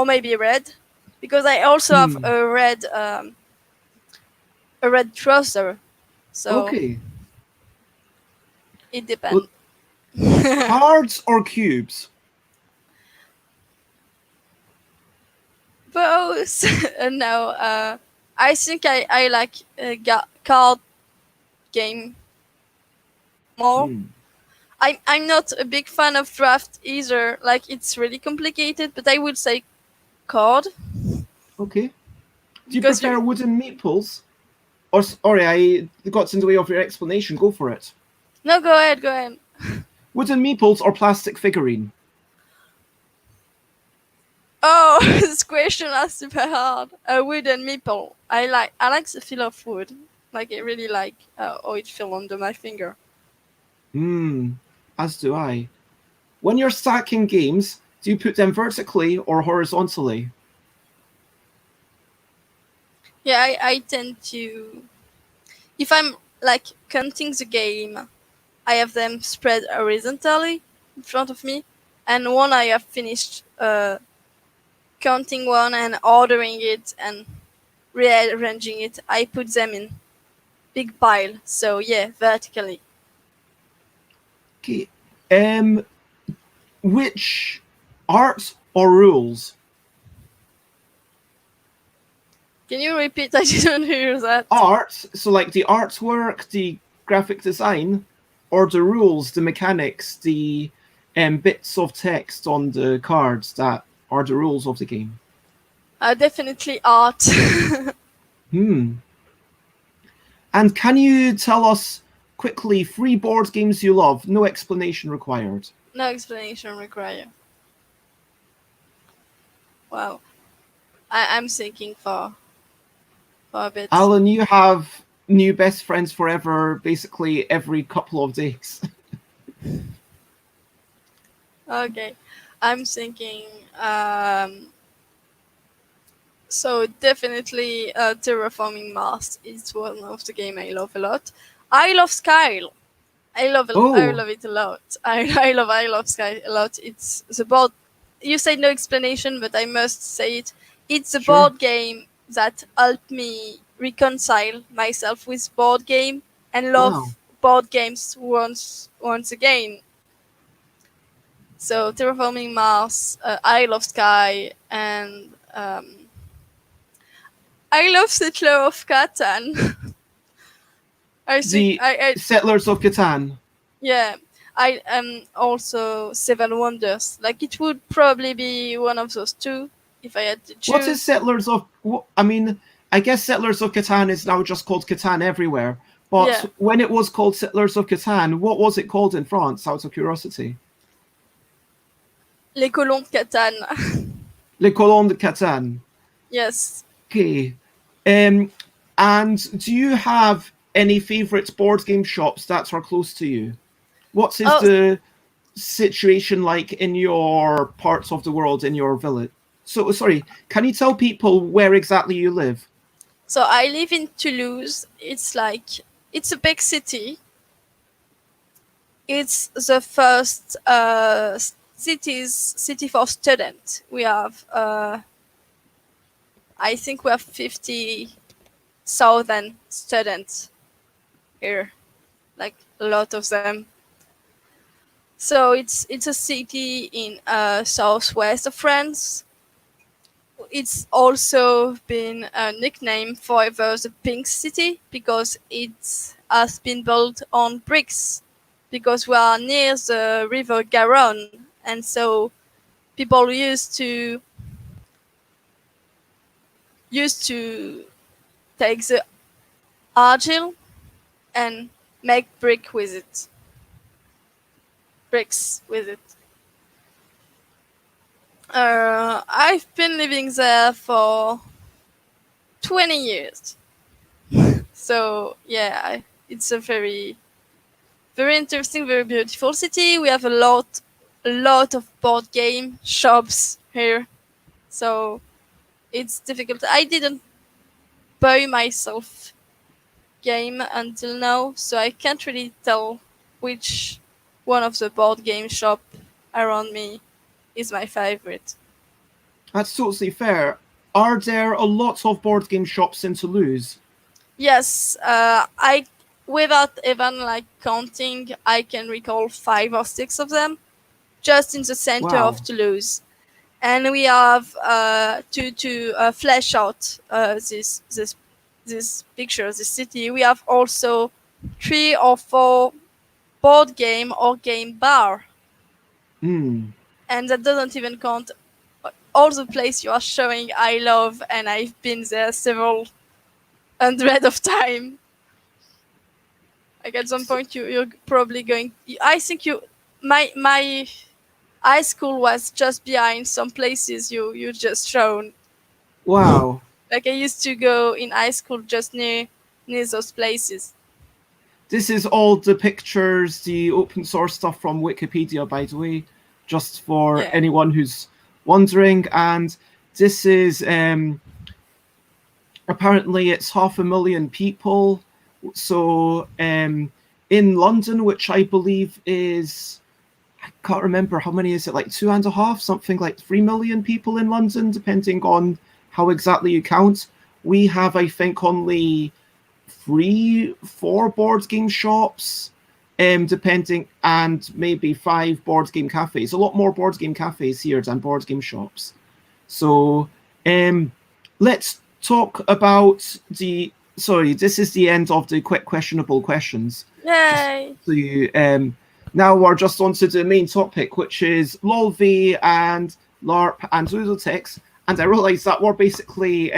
maybe red, because I also have a red trouser. So okay. It depends. Cards or cubes? Both. No, I think I like card game more. I'm not a big fan of draft either. It's really complicated, but I would say card. Okay. Do you prefer wooden meeples? Or sorry, I got in the way of your explanation. Go for it. No, go ahead. Wooden meeples or plastic figurine? Oh, this question is super hard. A wooden meeple. I like the feel of wood. I really like how it feels under my finger. As do I. When you're stacking games, do you put them vertically or horizontally? Yeah, I tend to. If I'm counting the game, I have them spread horizontally in front of me, and when I have finished counting one and ordering it and rearranging it, I put them in big pile. So yeah, vertically. Okay. Which art or rules? Can you repeat? I didn't hear that. Art, so the artwork, the graphic design, or the rules, the mechanics, the bits of text on the cards that are the rules of the game? Definitely art. And can you tell us quickly 3 board games you love? No explanation required. No explanation required. Wow. I'm thinking for a bit. Alan, you have new best friends forever basically every couple of days. Okay. I'm thinking so definitely Terraforming Mars is one of the game I love a lot. I love Sky. I love it a lot. I love Sky a lot. It's the board. You said no explanation, but I must say it. It's a board game that helped me reconcile myself with board game and love board games once again. So Terraforming Mars, I love Sky, and I love Settler of Catan. Settlers of Catan. Yeah, I also Seven Wonders. It would probably be one of those two if I had to choose. What is Settlers of? I mean, I guess Settlers of Catan is now just called Catan everywhere. But when it was called Settlers of Catan, what was it called in France? Out of curiosity. Les Colons de Catan. Les Colons de Catan. Yes. Okay. And do you have any favorite board game shops that are close to you? What is the situation like in your parts of the world, in your village? So, sorry, can you tell people where exactly you live? So I live in Toulouse. It's a big city. It's the first city for students. We have, I think we have 50,000 students here, a lot of them. So it's a city in southwest of France. it's also been a nickname forever, the Pink City, because it has been built on bricks, because we are near the river Garonne, and so people used to take the argile and make bricks with it. I've been living there for 20 years. So yeah, it's a very, very interesting, very beautiful city. We have a lot of board game shops here. So it's difficult. I didn't buy myself game until now, so I can't really tell which one of the board game shop around me is my favorite. That's totally fair. Are there a lot of board game shops in Toulouse? Yes, I without even like counting, I can recall 5 or 6 of them just in the center Wow. of Toulouse, and we have to flesh out this picture, this city. We have also 3 or 4 board game or game bar, Hmm. and that doesn't even count all the place you are showing I love, and I've been there several hundred of times. Like at some point you're probably going. I think my high school was just behind some places you just shown. Wow. Like I used to go in high school just near those places. This is all the pictures, the open source stuff from Wikipedia, by the way, just for Yeah. anyone who's wondering. And this is apparently it's 500,000 people. So in London, which I believe is, I can't remember how many is it, like 2.5, something like 3 million people in London, depending on how exactly you count. We have, I think, only 3-4 board game shops, depending, and maybe 5 board game cafes. A lot more board game cafes here than board game shops. So let's talk about the. Sorry, this is the end of the quick questionable questions. Yay! So you, now we're just on to the main topic, which is LolV and LARP and LUDOTHEQUES. And I realise that we're basically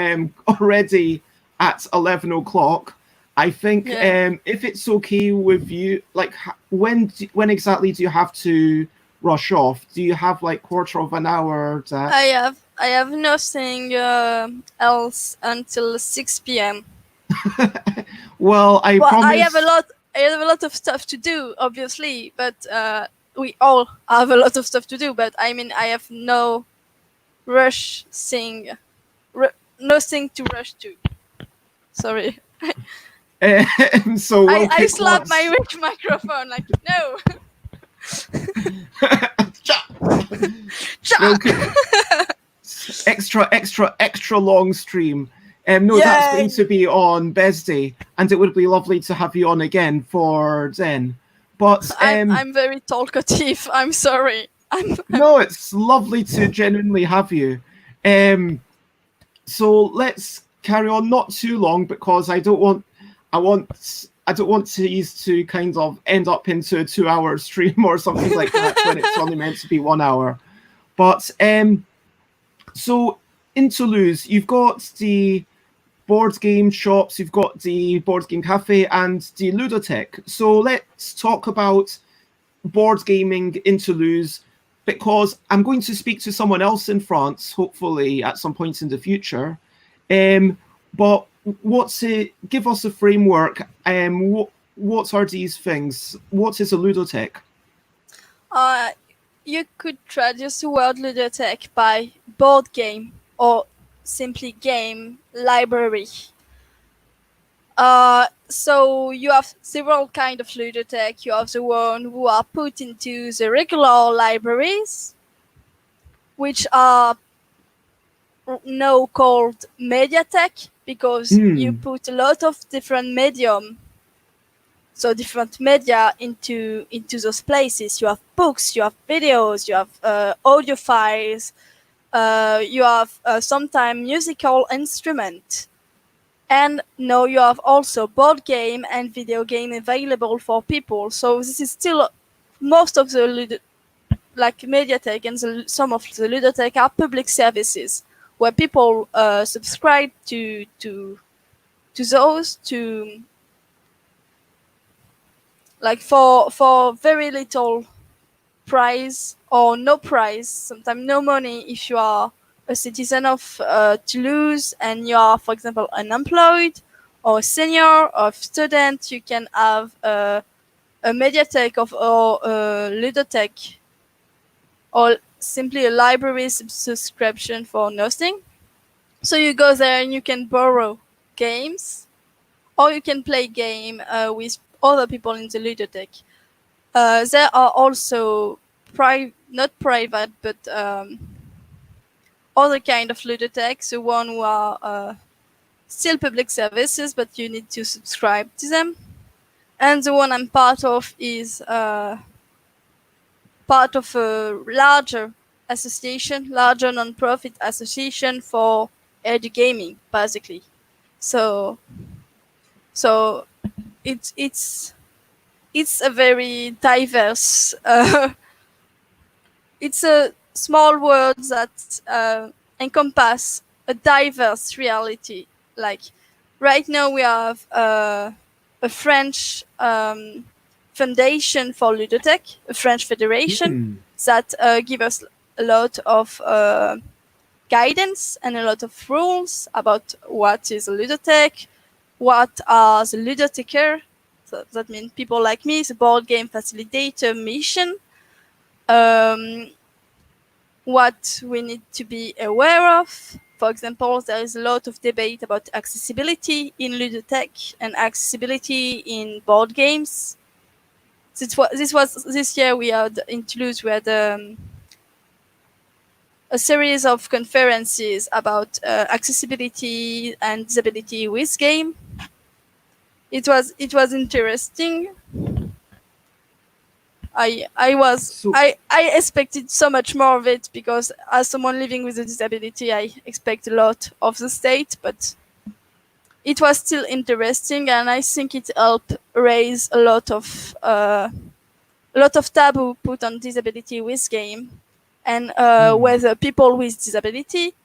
already at 11 o'clock. I think if it's okay with you, like when exactly do you have to rush off? Do you have like quarter of an hour? I have nothing else until 6 p.m. Well, I promise. I have a lot of stuff to do, obviously, but we all have a lot of stuff to do. But I mean, I have no rush thing, nothing to rush to. Sorry. So we'll I slapped my microphone like no. extra long stream. No, Yay! That's going to be on Besday, and it would be lovely to have you on again for then. But I'm very talkative. I'm sorry. No, it's lovely to genuinely have you. So let's carry on, not too long, because I don't want these to kind of end up into a 2-hour stream or something like that when it's only meant to be 1 hour. But so in Toulouse, you've got the board game shops, you've got the board game cafe, and the ludothèque. So let's talk about board gaming in Toulouse, because I'm going to speak to someone else in France, hopefully at some point in the future. But give us a framework. What are these things? What is a ludothèque? You could traduce the word ludothèque by board game or simply game library. So you have several kinds of ludothèque. You have the one who are put into the regular libraries, which are now called mediathèque, because you put a lot of different medium, so different media into those places. You have books, you have videos, you have audio files, You have sometimes musical instrument. And now you have also board game and video game available for people. So this is still most of the like Mediatek and some of the Ludothek are public services where people subscribe to those to like for very little price or no price, sometimes no money if you are a citizen of Toulouse and you are, for example, unemployed or a senior or student. You can have a Mediatek or a Ludothek or simply a library subscription for nothing. So you go there and you can borrow games or you can play game with other people in the Ludothek. There are also not private, but other kind of ludotheks, the one who are still public services, but you need to subscribe to them. And the one I'm part of is part of a larger association, larger non-profit association for edu gaming, basically. So it's a very diverse. It's a small word that encompass a diverse reality. Like right now, we have a French foundation for Ludothek, a French federation that give us a lot of guidance and a lot of rules about what is a Ludothek, what are the Ludotheker. So that means people like me, the board game facilitator mission. What we need to be aware of. For example, there is a lot of debate about accessibility in Ludothek and accessibility in board games. This year we had in Toulouse, we had a series of conferences about accessibility and disability with game. It was interesting. I expected so much more of it because as someone living with a disability, I expect a lot of the state, but it was still interesting, and I think it helped raise a lot of taboo put on disability with game, and whether people with disability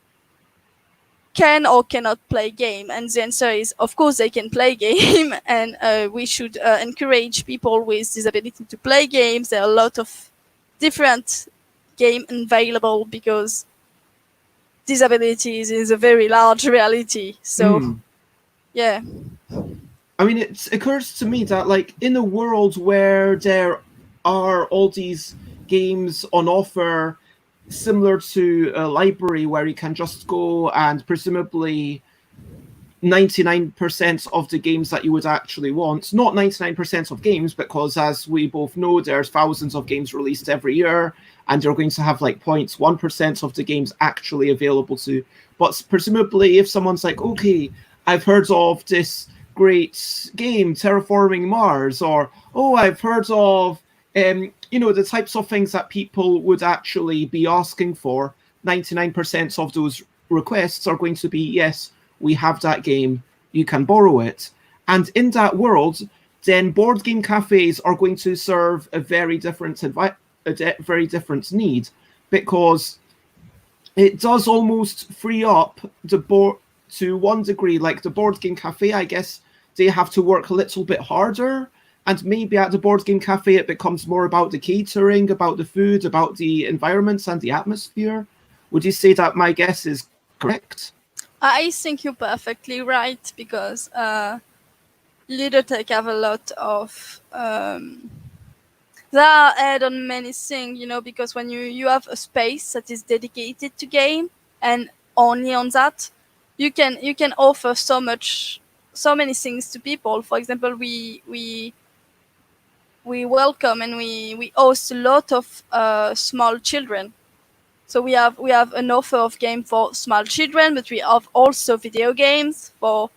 can or cannot play game. And the answer is, of course, they can play game, and we should encourage people with disability to play games. There are a lot of different game available because disabilities is a very large reality. So, yeah. I mean, it occurs to me that, like, in a world where there are all these games on offer, similar to a library where you can just go and presumably 99% of the games that you would actually want, not 99% of games, because as we both know, there's thousands of games released every year, and you're going to have like 0.1% of the games actually available to. But presumably, if someone's like, okay, I've heard of this great game, Terraforming Mars, or, oh, I've heard of the types of things that people would actually be asking for, 99% of those requests are going to be, yes, we have that game, you can borrow it. And in that world, then board game cafes are going to serve a very different need, because it does almost free up the board to one degree. Like the board game cafe, I guess they have to work a little bit harder. And maybe at the board game cafe, it becomes more about the catering, about the food, about the environments and the atmosphere. Would you say that my guess is correct? I think you're perfectly right, because Ludothek have a lot of they are add on many things, because when you have a space that is dedicated to game and only on that, you can offer so many things to people. For example, we welcome and we host a lot of small children. So we have an offer of game for small children, but we have also video games for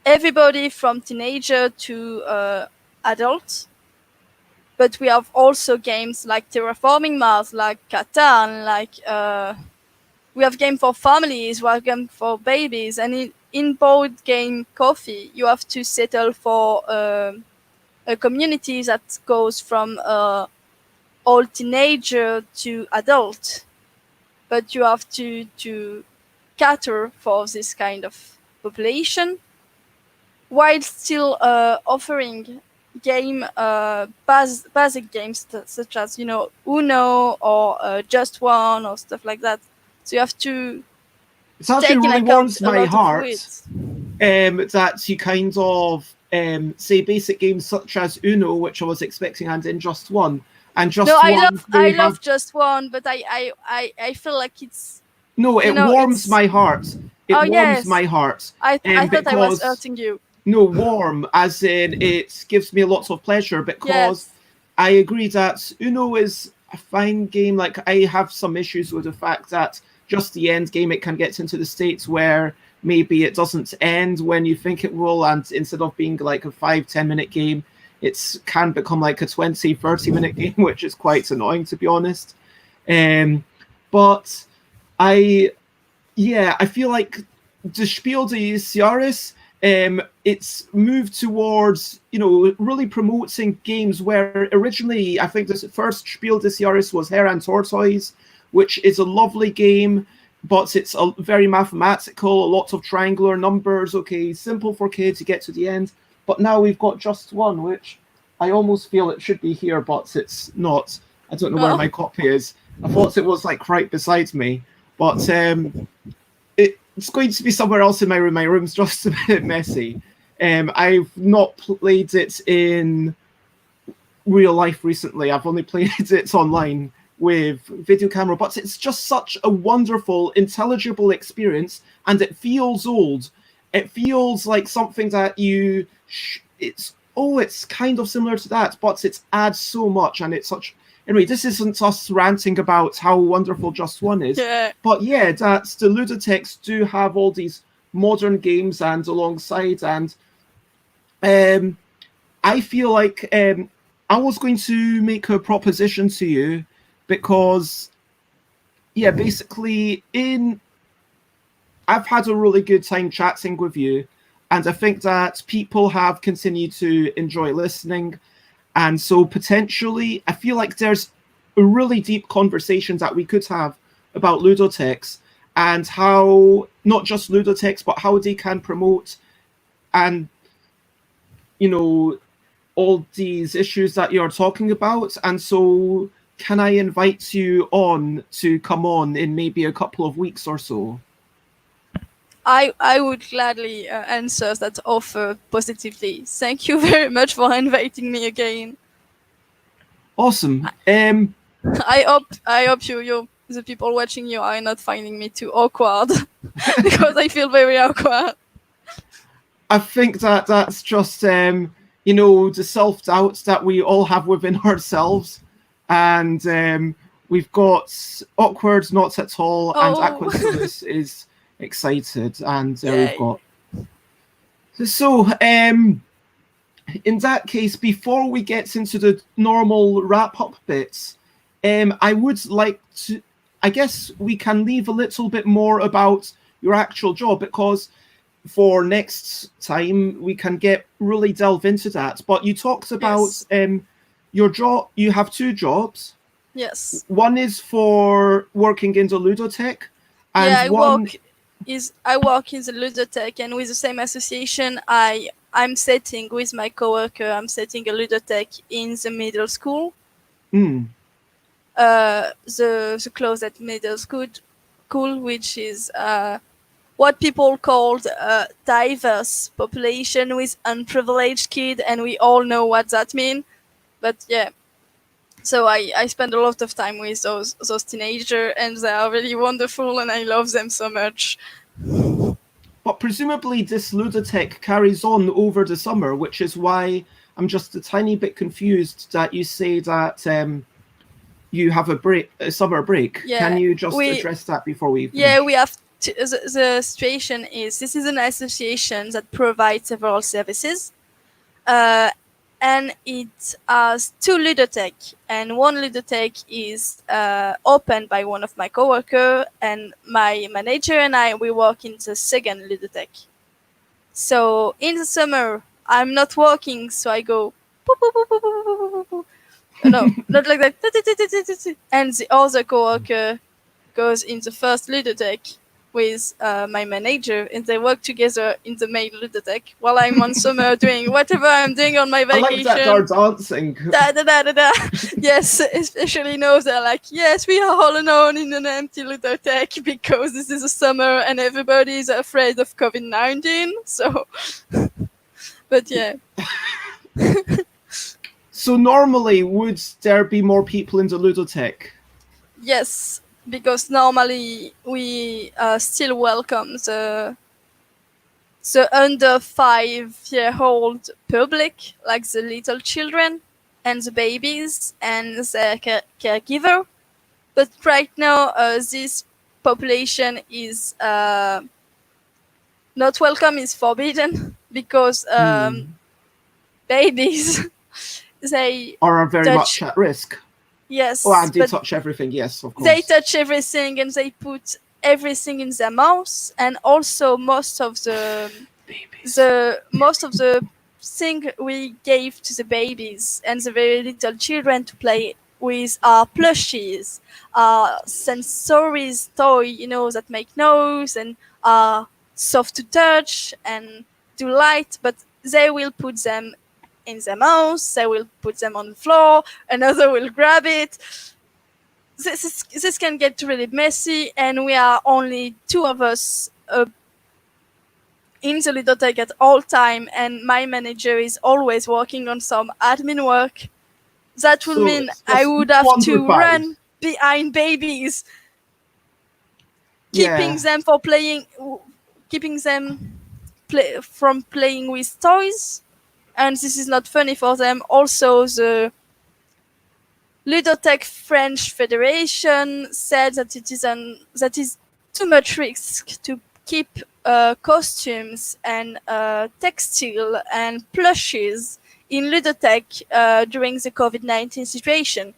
everybody from teenager to adults. But we have also games like Terraforming Mars, like Catan, like we have game for families, we have game for babies, and in board game coffee, you have to settle for a community that goes from old teenager to adult, but you have to cater for this kind of population while still offering game basic games such as Uno or Just One or stuff like that. So you have to It's actually take in really account warms a my lot of heart weight. that you kind of say basic games such as Uno, which I was expecting, and in Just One. And Just No, One, I they love have... Just One, but I feel like it's No, it warms it's. my heart. It Oh warms yes, my heart. I thought I was Because... hurting you. No, warm, as in it gives me lots of pleasure, because Yes. I agree that Uno is a fine game. Like, I have some issues with the fact that just the end game, it can get into the states where maybe it doesn't end when you think it will, and instead of being like a 5-10 minute game, it can become like a 20-30 minute game, which is quite annoying, to be honest. But I feel like the Spiel des Jahres, it's moved towards, really promoting games where originally, I think the first Spiel des Jahres was Hare and Tortoise, which is a lovely game, but it's very mathematical, lots of triangular numbers, okay, simple for kids to get to the end. But now we've got Just One, which I almost feel it should be here, but it's not. I don't know where my copy is. I thought it was like right beside me, but it's going to be somewhere else in my room. My room's just a bit messy. I've not played it in real life recently. I've only played it online with video camera, but it's just such a wonderful, intelligible experience, and it feels old. It feels like something that it's kind of similar to that, but it adds so much, and it's such... Anyway, this isn't us ranting about how wonderful Just One is, but yeah, that the ludothèques do have all these modern games and alongside, and I feel like I was going to make a proposition to you, because basically I've had a really good time chatting with you, and I think that people have continued to enjoy listening. And so potentially, I feel like there's a really deep conversation that we could have about ludothèques, and how, not just ludothèques, but how they can promote and, all these issues that you're talking about. And so can I invite you on to come on in maybe a couple of weeks or so? I would gladly answer that offer positively. Thank you very much for inviting me again. Awesome. I hope you the people watching you are not finding me too awkward, because I feel very awkward. I think that that's just the self-doubt that we all have within ourselves, and we've got awkward, not at all, and Aquilus is excited, and we've got... So in that case, before we get into the normal wrap-up bits, I would like to... I guess we can leave a little bit more about your actual job, because for next time we can really delve into that. But you talked about your job. You have two jobs. Yes. One is for working in the ludothèque, and I work in the ludothèque, and with the same association, I'm setting with my coworker. I'm setting a ludothèque in the middle school. The closed middle school, which is what people call diverse population with unprivileged kid, and we all know what that means. But yeah, so I spend a lot of time with those teenagers, and they are really wonderful, and I love them so much. But presumably this ludothèque carries on over the summer, which is why I'm just a tiny bit confused that you say that you have a summer break. Yeah, can you just address that before we finish? Yeah, we have the situation is, this is an association that provides several services, and it has 2 ludothèques, and one ludothèque is opened by one of my coworkers, and my manager and I, we work in the second ludothèque. So in the summer, I'm not working, so I go poo, poo, poo, poo, poo, poo, poo, poo. No, not like that. And the other coworker goes in the first ludothèque with my manager, and they work together in the main ludothèque while I'm on summer doing whatever I'm doing on my vacation. I like that they're dancing. Da, da, da, da, da. Yes, especially now they're like, yes, we are all alone in an empty ludothèque because this is a summer and everybody is afraid of COVID-19. So, but yeah. So normally, would there be more people in the ludothèque? Yes, because normally we still welcome the under 5-year-old public, like the little children and the babies and the caregiver. But right now, this population is not welcome, is forbidden, because babies, they are very much at risk. Yes. Oh, and they touch everything, yes, of course. They touch everything and they put everything in their mouth, and also most of the thing we gave to the babies and the very little children to play with are plushies, sensories toy, that make noise and are soft to touch and do light, but they will put them in their mouth, they will put them on the floor, another will grab it. This can get really messy, and we are only 2 of us in the ludothèque at all time, and my manager is always working on some admin work. That would mean I would have to run behind babies, keeping them from playing with toys, and this is not funny for them. Also, the Ludothèque French Federation said that that is too much risk to keep costumes and textile and plushes in ludothèque during the COVID-19 situation.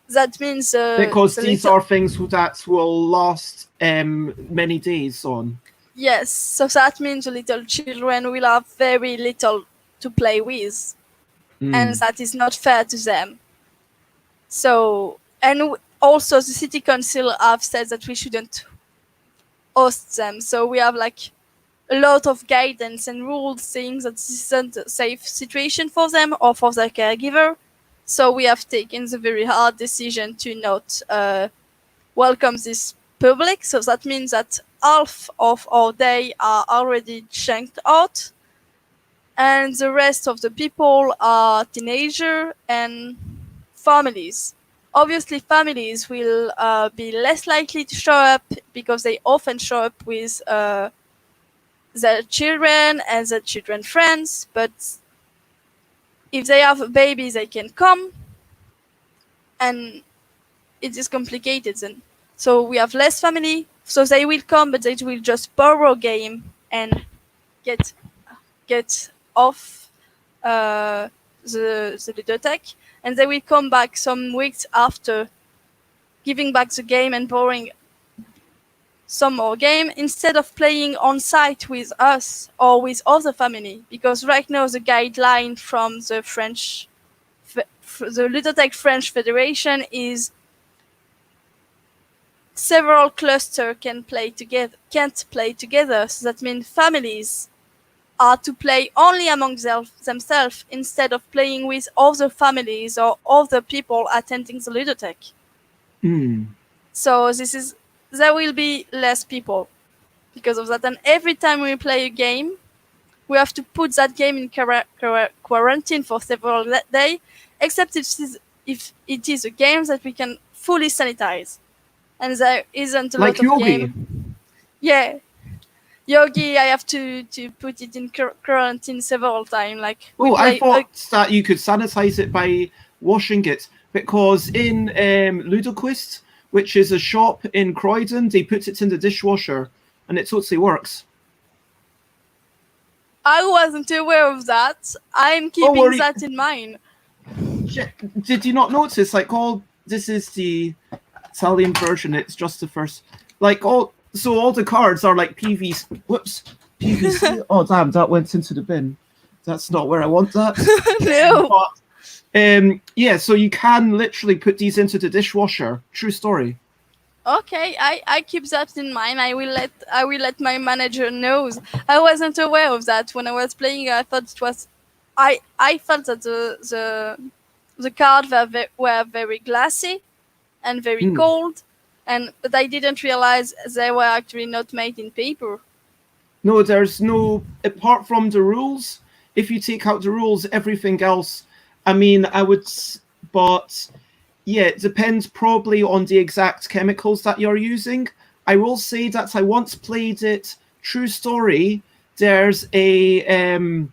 That means because these are things that will last many days on. Yes, so that means the little children will have very little to play with, and that is not fair to them. So, and also the city council have said that we shouldn't host them. So we have like a lot of guidance and rules saying that this isn't a safe situation for them or for their caregiver. So we have taken the very hard decision to not welcome this public. So that means that half of our day are already chunked out, and the rest of the people are teenagers and families. Obviously, families will be less likely to show up because they often show up with their children and their children's friends. But if they have a baby, they can come, and it is complicated then. So we have less family, so they will come, but they will just borrow game and get off the ludothèque. And they will come back some weeks after, giving back the game and borrowing some more game instead of playing on site with us or with other family. Because right now the guideline from the Ludothèque French Federation is several clusters can't play together. So that means families are to play only among themselves instead of playing with other families or other people attending the ludothèque. So there will be less people because of that. And every time we play a game, we have to put that game in quarantine for several days, except if it is a game that we can fully sanitize. And there isn't a lot of game. Yeah. Yogi, I have to put it in quarantine several times. I thought that you could sanitize it by washing it, because in LUDOTHEQUES, which is a shop in Croydon, they put it in the dishwasher and it totally works. I wasn't aware of that. I'm keeping that in mind. Did you not notice? Like, this is the Italian version. It's just the first. Like, all the cards are like PVC. Whoops, PVC. Oh damn, that went into the bin. That's not where I want that. No. But, yeah, so you can literally put these into the dishwasher. True story. Okay, I keep that in mind. I will let my manager know. I wasn't aware of that when I was playing. I thought it was, I thought that the cards were very glassy and very cold, but I didn't realize they were actually not made in paper. No, there's no, apart from the rules. If you take out the rules, everything else. I mean, but. Yeah, it depends probably on the exact chemicals that you're using. I will say that I once played it, true story, there's a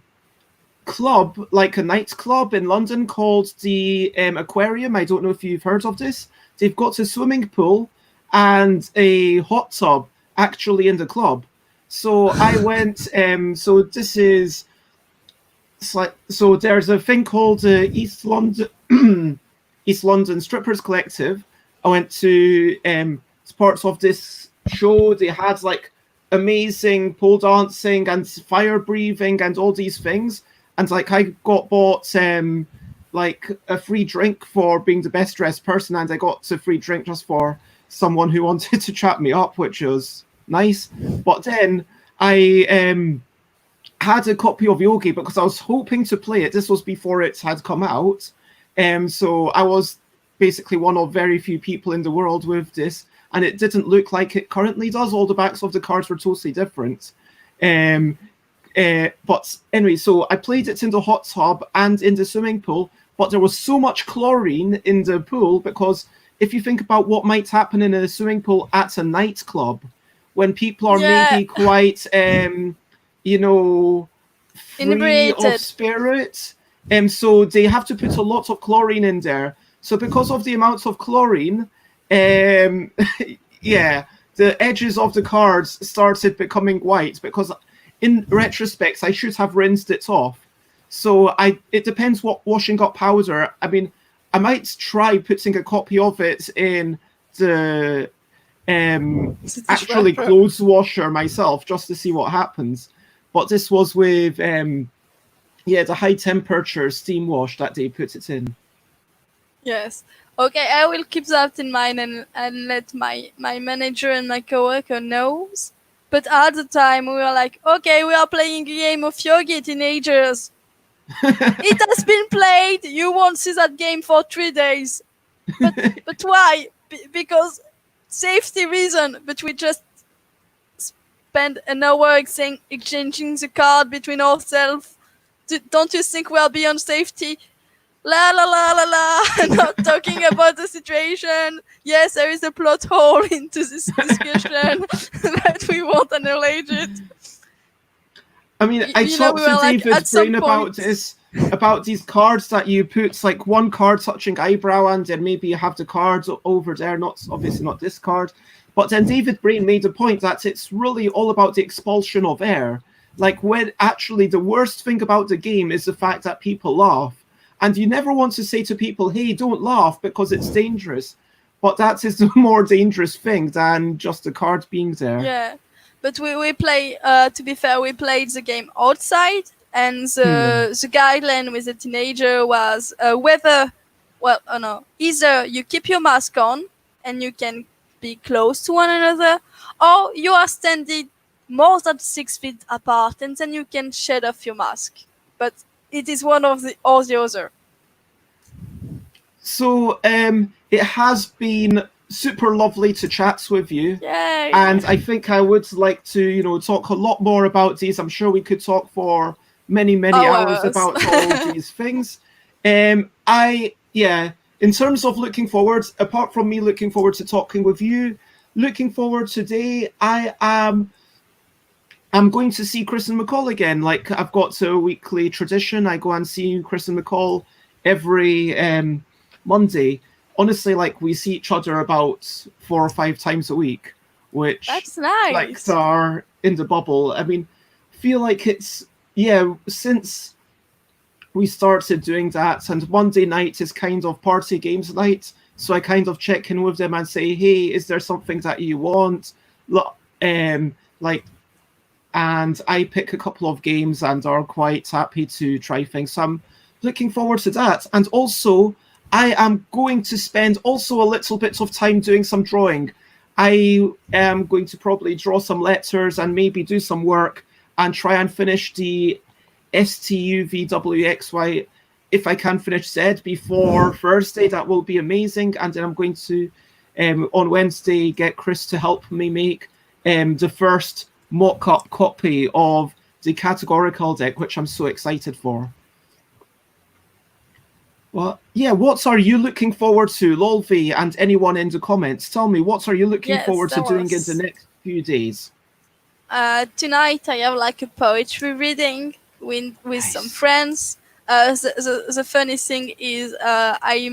club, like a nightclub in London called the Aquarium. I don't know if you've heard of this. They've got a swimming pool and a hot tub actually in the club. So I went, so this is, so there's a thing called East London Strippers Collective. I went to parts of this show. They had like amazing pole dancing and fire breathing and all these things. And like I got bought like a free drink for being the best dressed person, and I got a free drink just for someone who wanted to chat me up, which was nice. But then I had a copy of Yogi because I was hoping to play it. This was before it had come out. So I was basically one of very few people in the world with this, and it didn't look like it currently does. All the backs of the cards were totally different. But anyway, so I played it in the hot tub and in the swimming pool, but there was so much chlorine in the pool because if you think about what might happen in a swimming pool at a nightclub, when people are maybe quite, free of spirit, so they have to put a lot of chlorine in there. So because of the amounts of chlorine, yeah, the edges of the cards started becoming white because in retrospect, I should have rinsed it off. So it depends what washing up powder. I mean, I might try putting a copy of it in the actually clothes washer myself just to see what happens. But this was with the high temperature steam wash that they put it in. Yes. Okay, I will keep that in mind and let my manager and my coworker knows. But at the time we were like, okay, we are playing a game of Yogi, teenagers. It has been played. You won't see that game for 3 days. But why? Because safety reason. But we just spend an hour exchanging the card between ourselves. Don't you think we are beyond safety? La la la la la. Not talking about the situation. Yes, there is a plot hole into this discussion, but we won't acknowledge it. I mean, I talked to David Brain about this, about these cards that you put like one card touching eyebrow and then maybe you have the cards over there, obviously not this card. But then David Brain made a point that it's really all about the expulsion of air. Like when actually the worst thing about the game is the fact that people laugh. And you never want to say to people, hey, don't laugh because it's dangerous. But that is the more dangerous thing than just the card being there. Yeah, but we play, to be fair, we played the game outside. And the guideline with the teenager was either you keep your mask on and you can be close to one another, or you are standing more than 6 feet apart and then you can shed off your mask. But it is one of the or the other. So it has been super lovely to chat with you. Yay. And I think I would like to, talk a lot more about these. I'm sure we could talk for many hours about all these things. In terms of looking forward, apart from me looking forward to talking with you, looking forward today, I'm going to see Chris and McCall again. Like I've got a weekly tradition. I go and see Chris and McCall every Monday. Honestly, like we see each other about 4 or 5 times a week, which that's nice. Like are in the bubble. I mean, feel like it's yeah, since we started doing that, and Monday night is kind of party games night, so I kind of check in with them and say, hey, is there something that you want? Like, and I pick a couple of games and are quite happy to try things. So I'm looking forward to that. And also, I am going to spend also a little bit of time doing some drawing. I am going to probably draw some letters and maybe do some work and try and finish the STUVWXY. If I can finish Z before Thursday, that will be amazing. And then I'm going to, on Wednesday, get Chris to help me make the first mock-up copy of the categorical deck, which I'm so excited for. Well, yeah, what are you looking forward to, LolV, and anyone in the comments? Tell me, what are you looking forward to doing in the next few days? Tonight I have like a poetry reading with nice. Some friends. The funny thing is I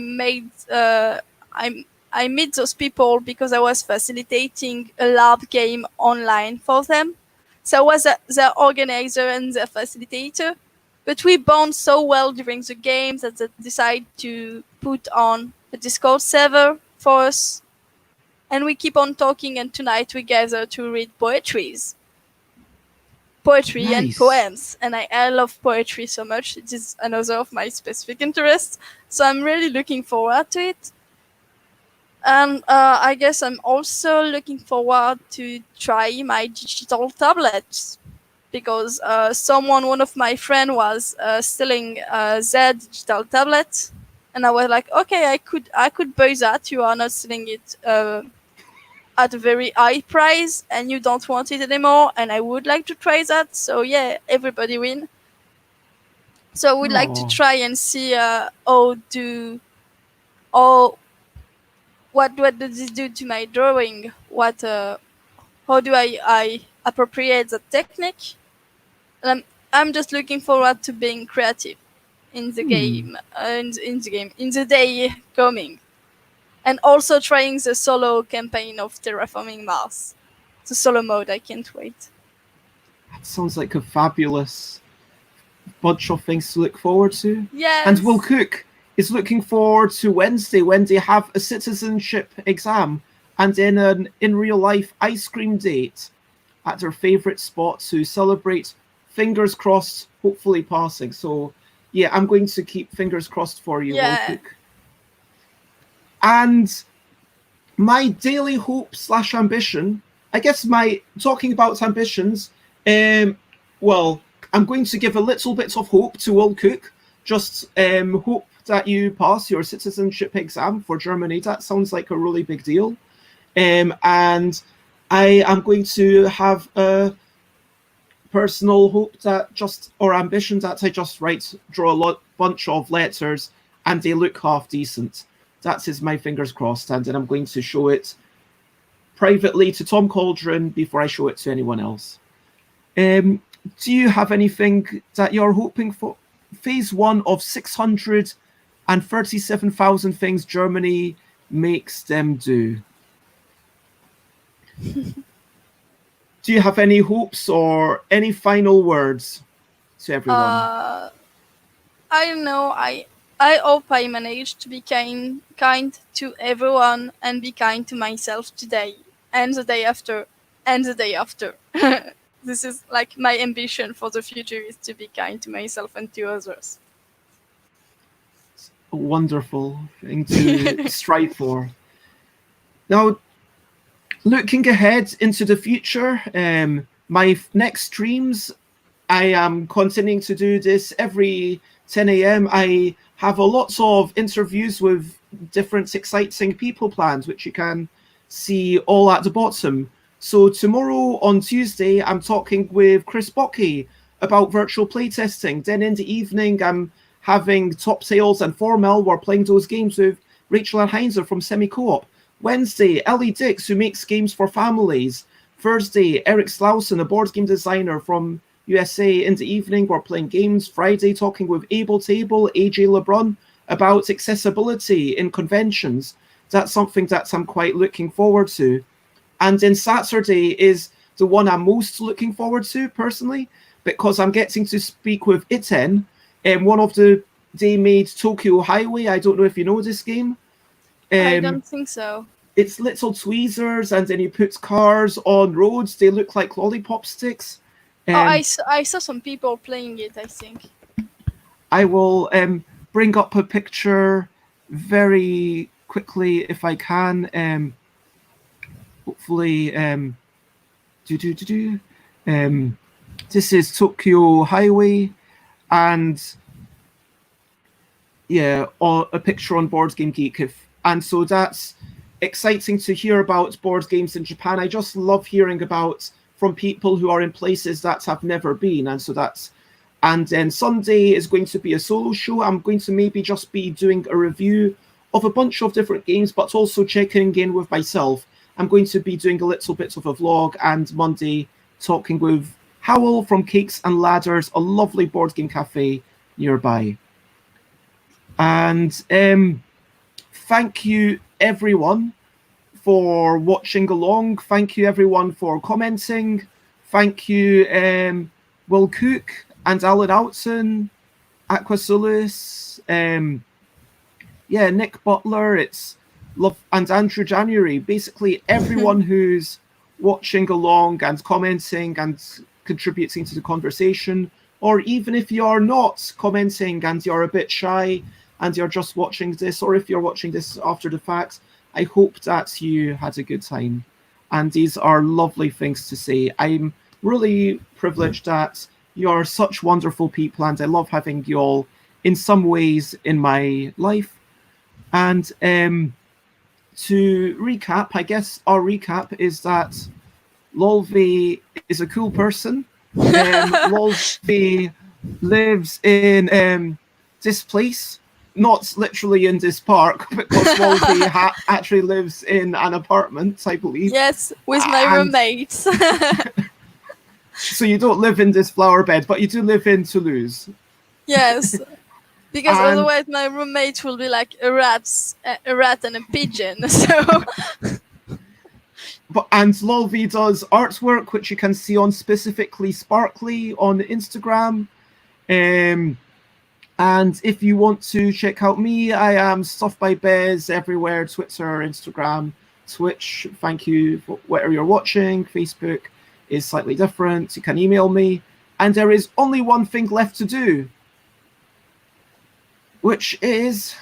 met those people because I was facilitating a LARP game online for them. So I was the organizer and the facilitator. But we bond so well during the game that they decided to put on a Discord server for us. And we keep on talking, and tonight we gather to read poetry nice. And poems. And I love poetry so much. It is another of my specific interests. So I'm really looking forward to it. And I guess I'm also looking forward to try my digital tablets, because one of my friends was selling their digital tablet, and I was like, okay, I could buy that. You are not selling it at a very high price, and you don't want it anymore, and I would like to try that. So yeah, everybody win. So I would like to try and see what does it do to my drawing? How do I appropriate the technique? I'm just looking forward to being creative in the game, in the day coming, and also trying the solo campaign of Terraforming Mars, the solo mode. I can't wait. That sounds like a fabulous bunch of things to look forward to. Yes. And Will Cook is looking forward to Wednesday when they have a citizenship exam and then an in real life ice cream date at their favorite spot to celebrate. Fingers crossed, hopefully passing. So yeah, I'm going to keep fingers crossed for you, Will Cook. And my daily hope / ambition, I guess talking about ambitions, well, I'm going to give a little bit of hope to Will Cook. Just hope that you pass your citizenship exam for Germany. That sounds like a really big deal. And I am going to have a personal hope ambition that I just draw a bunch of letters and they look half decent. That is my fingers crossed, and then I'm going to show it privately to Tom Cauldron before I show it to anyone else. Do you have anything that you're hoping for? Phase 1 of 637,000 things Germany makes them do. Do you have any hopes or any final words to everyone? I don't know. I hope I manage to be kind to everyone and be kind to myself today and the day after and the day after. This is like my ambition for the future, is to be kind to myself and to others. It's a wonderful thing to strive for. Now, looking ahead into the future, my next streams, I am continuing to do this every 10 a.m. I have a lots of interviews with different exciting people planned, which you can see all at the bottom. So tomorrow on Tuesday, I'm talking with Chris Bockey about virtual playtesting. Then in the evening, I'm having Top Sales and Formel. We're playing those games with Rachel and Heinzer from Semi-Co-op. Wednesday, Ellie Dix, who makes games for families. Thursday, Eric Slauson, a board game designer from USA. In the evening, we're playing games. Friday, talking with Able Table, AJ LeBron, about accessibility in conventions. That's something that I'm quite looking forward to. And then Saturday is the one I'm most looking forward to, personally. because I'm getting to speak with Iten, one of the they made Tokyo Highway. I don't know if you know this game. I don't think so. It's little tweezers, and then you put cars on roads. They look like lollipop sticks. I saw some people playing it, I think. I will bring up a picture very quickly if I can. Hopefully, this is Tokyo Highway, and yeah, a picture on Board Game Geek. And so that's exciting to hear about board games in Japan. I just love hearing about from people who are in places that have never been, and so that's. And then Sunday is going to be a solo show. I'm going to maybe just be doing a review of a bunch of different games, but also checking in with myself. I'm going to be doing a little bit of a vlog, and Monday talking with Howell from Cakes and Ladders, a lovely board game cafe nearby. And thank you everyone for watching along. Thank you everyone for commenting. Thank you Will Cook and Alan Outson, Aquasulis, Nick Butler, it's love, and Andrew January. Basically everyone who's watching along and commenting and contributing to the conversation, or even if you're not commenting and you're a bit shy and you're just watching this, or if you're watching this after the fact, I hope that you had a good time. And these are lovely things to say. I'm really privileged that you're such wonderful people, and I love having you all in some ways in my life. And to recap, I guess our recap is that LolV is a cool person. LolV lives in this place, not literally in this park, because LolV actually lives in an apartment, I believe. Yes, with my roommates. So you don't live in this flower bed, but you do live in Toulouse. Yes, because otherwise my roommate will be like a rat and a pigeon. So. And LolV does artwork, which you can see on specifically Sparkly on Instagram. And if you want to check out me, I am Stuff by Bez everywhere: Twitter, Instagram, Twitch. Thank you for whatever you're watching. Facebook is slightly different. You can email me. And there is only one thing left to do, which is,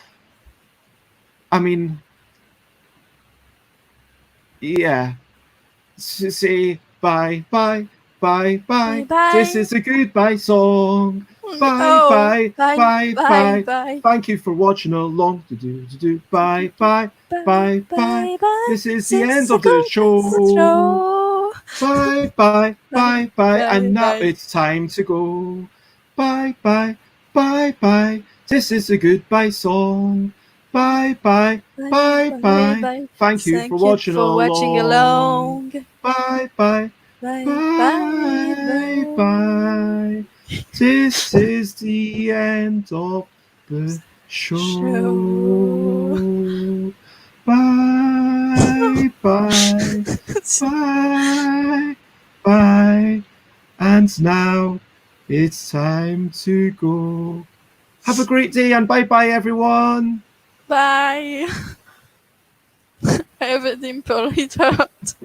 say bye, bye, bye, bye. This is a goodbye song. Bye, bye. Thank you for watching along. Bye, bye, bye, bye. This is the end of the show. Bye, bye, bye, bye. And now it's time to go. Bye, bye, bye, bye. This is a goodbye song. Bye, bye, bye, bye. Thank you for watching along. Bye, bye, bye, bye. This is the end of the show. Bye, bye, bye, bye. And now it's time to go. Have a great day, and bye-bye, everyone. Bye. I have a dimple, it hurt.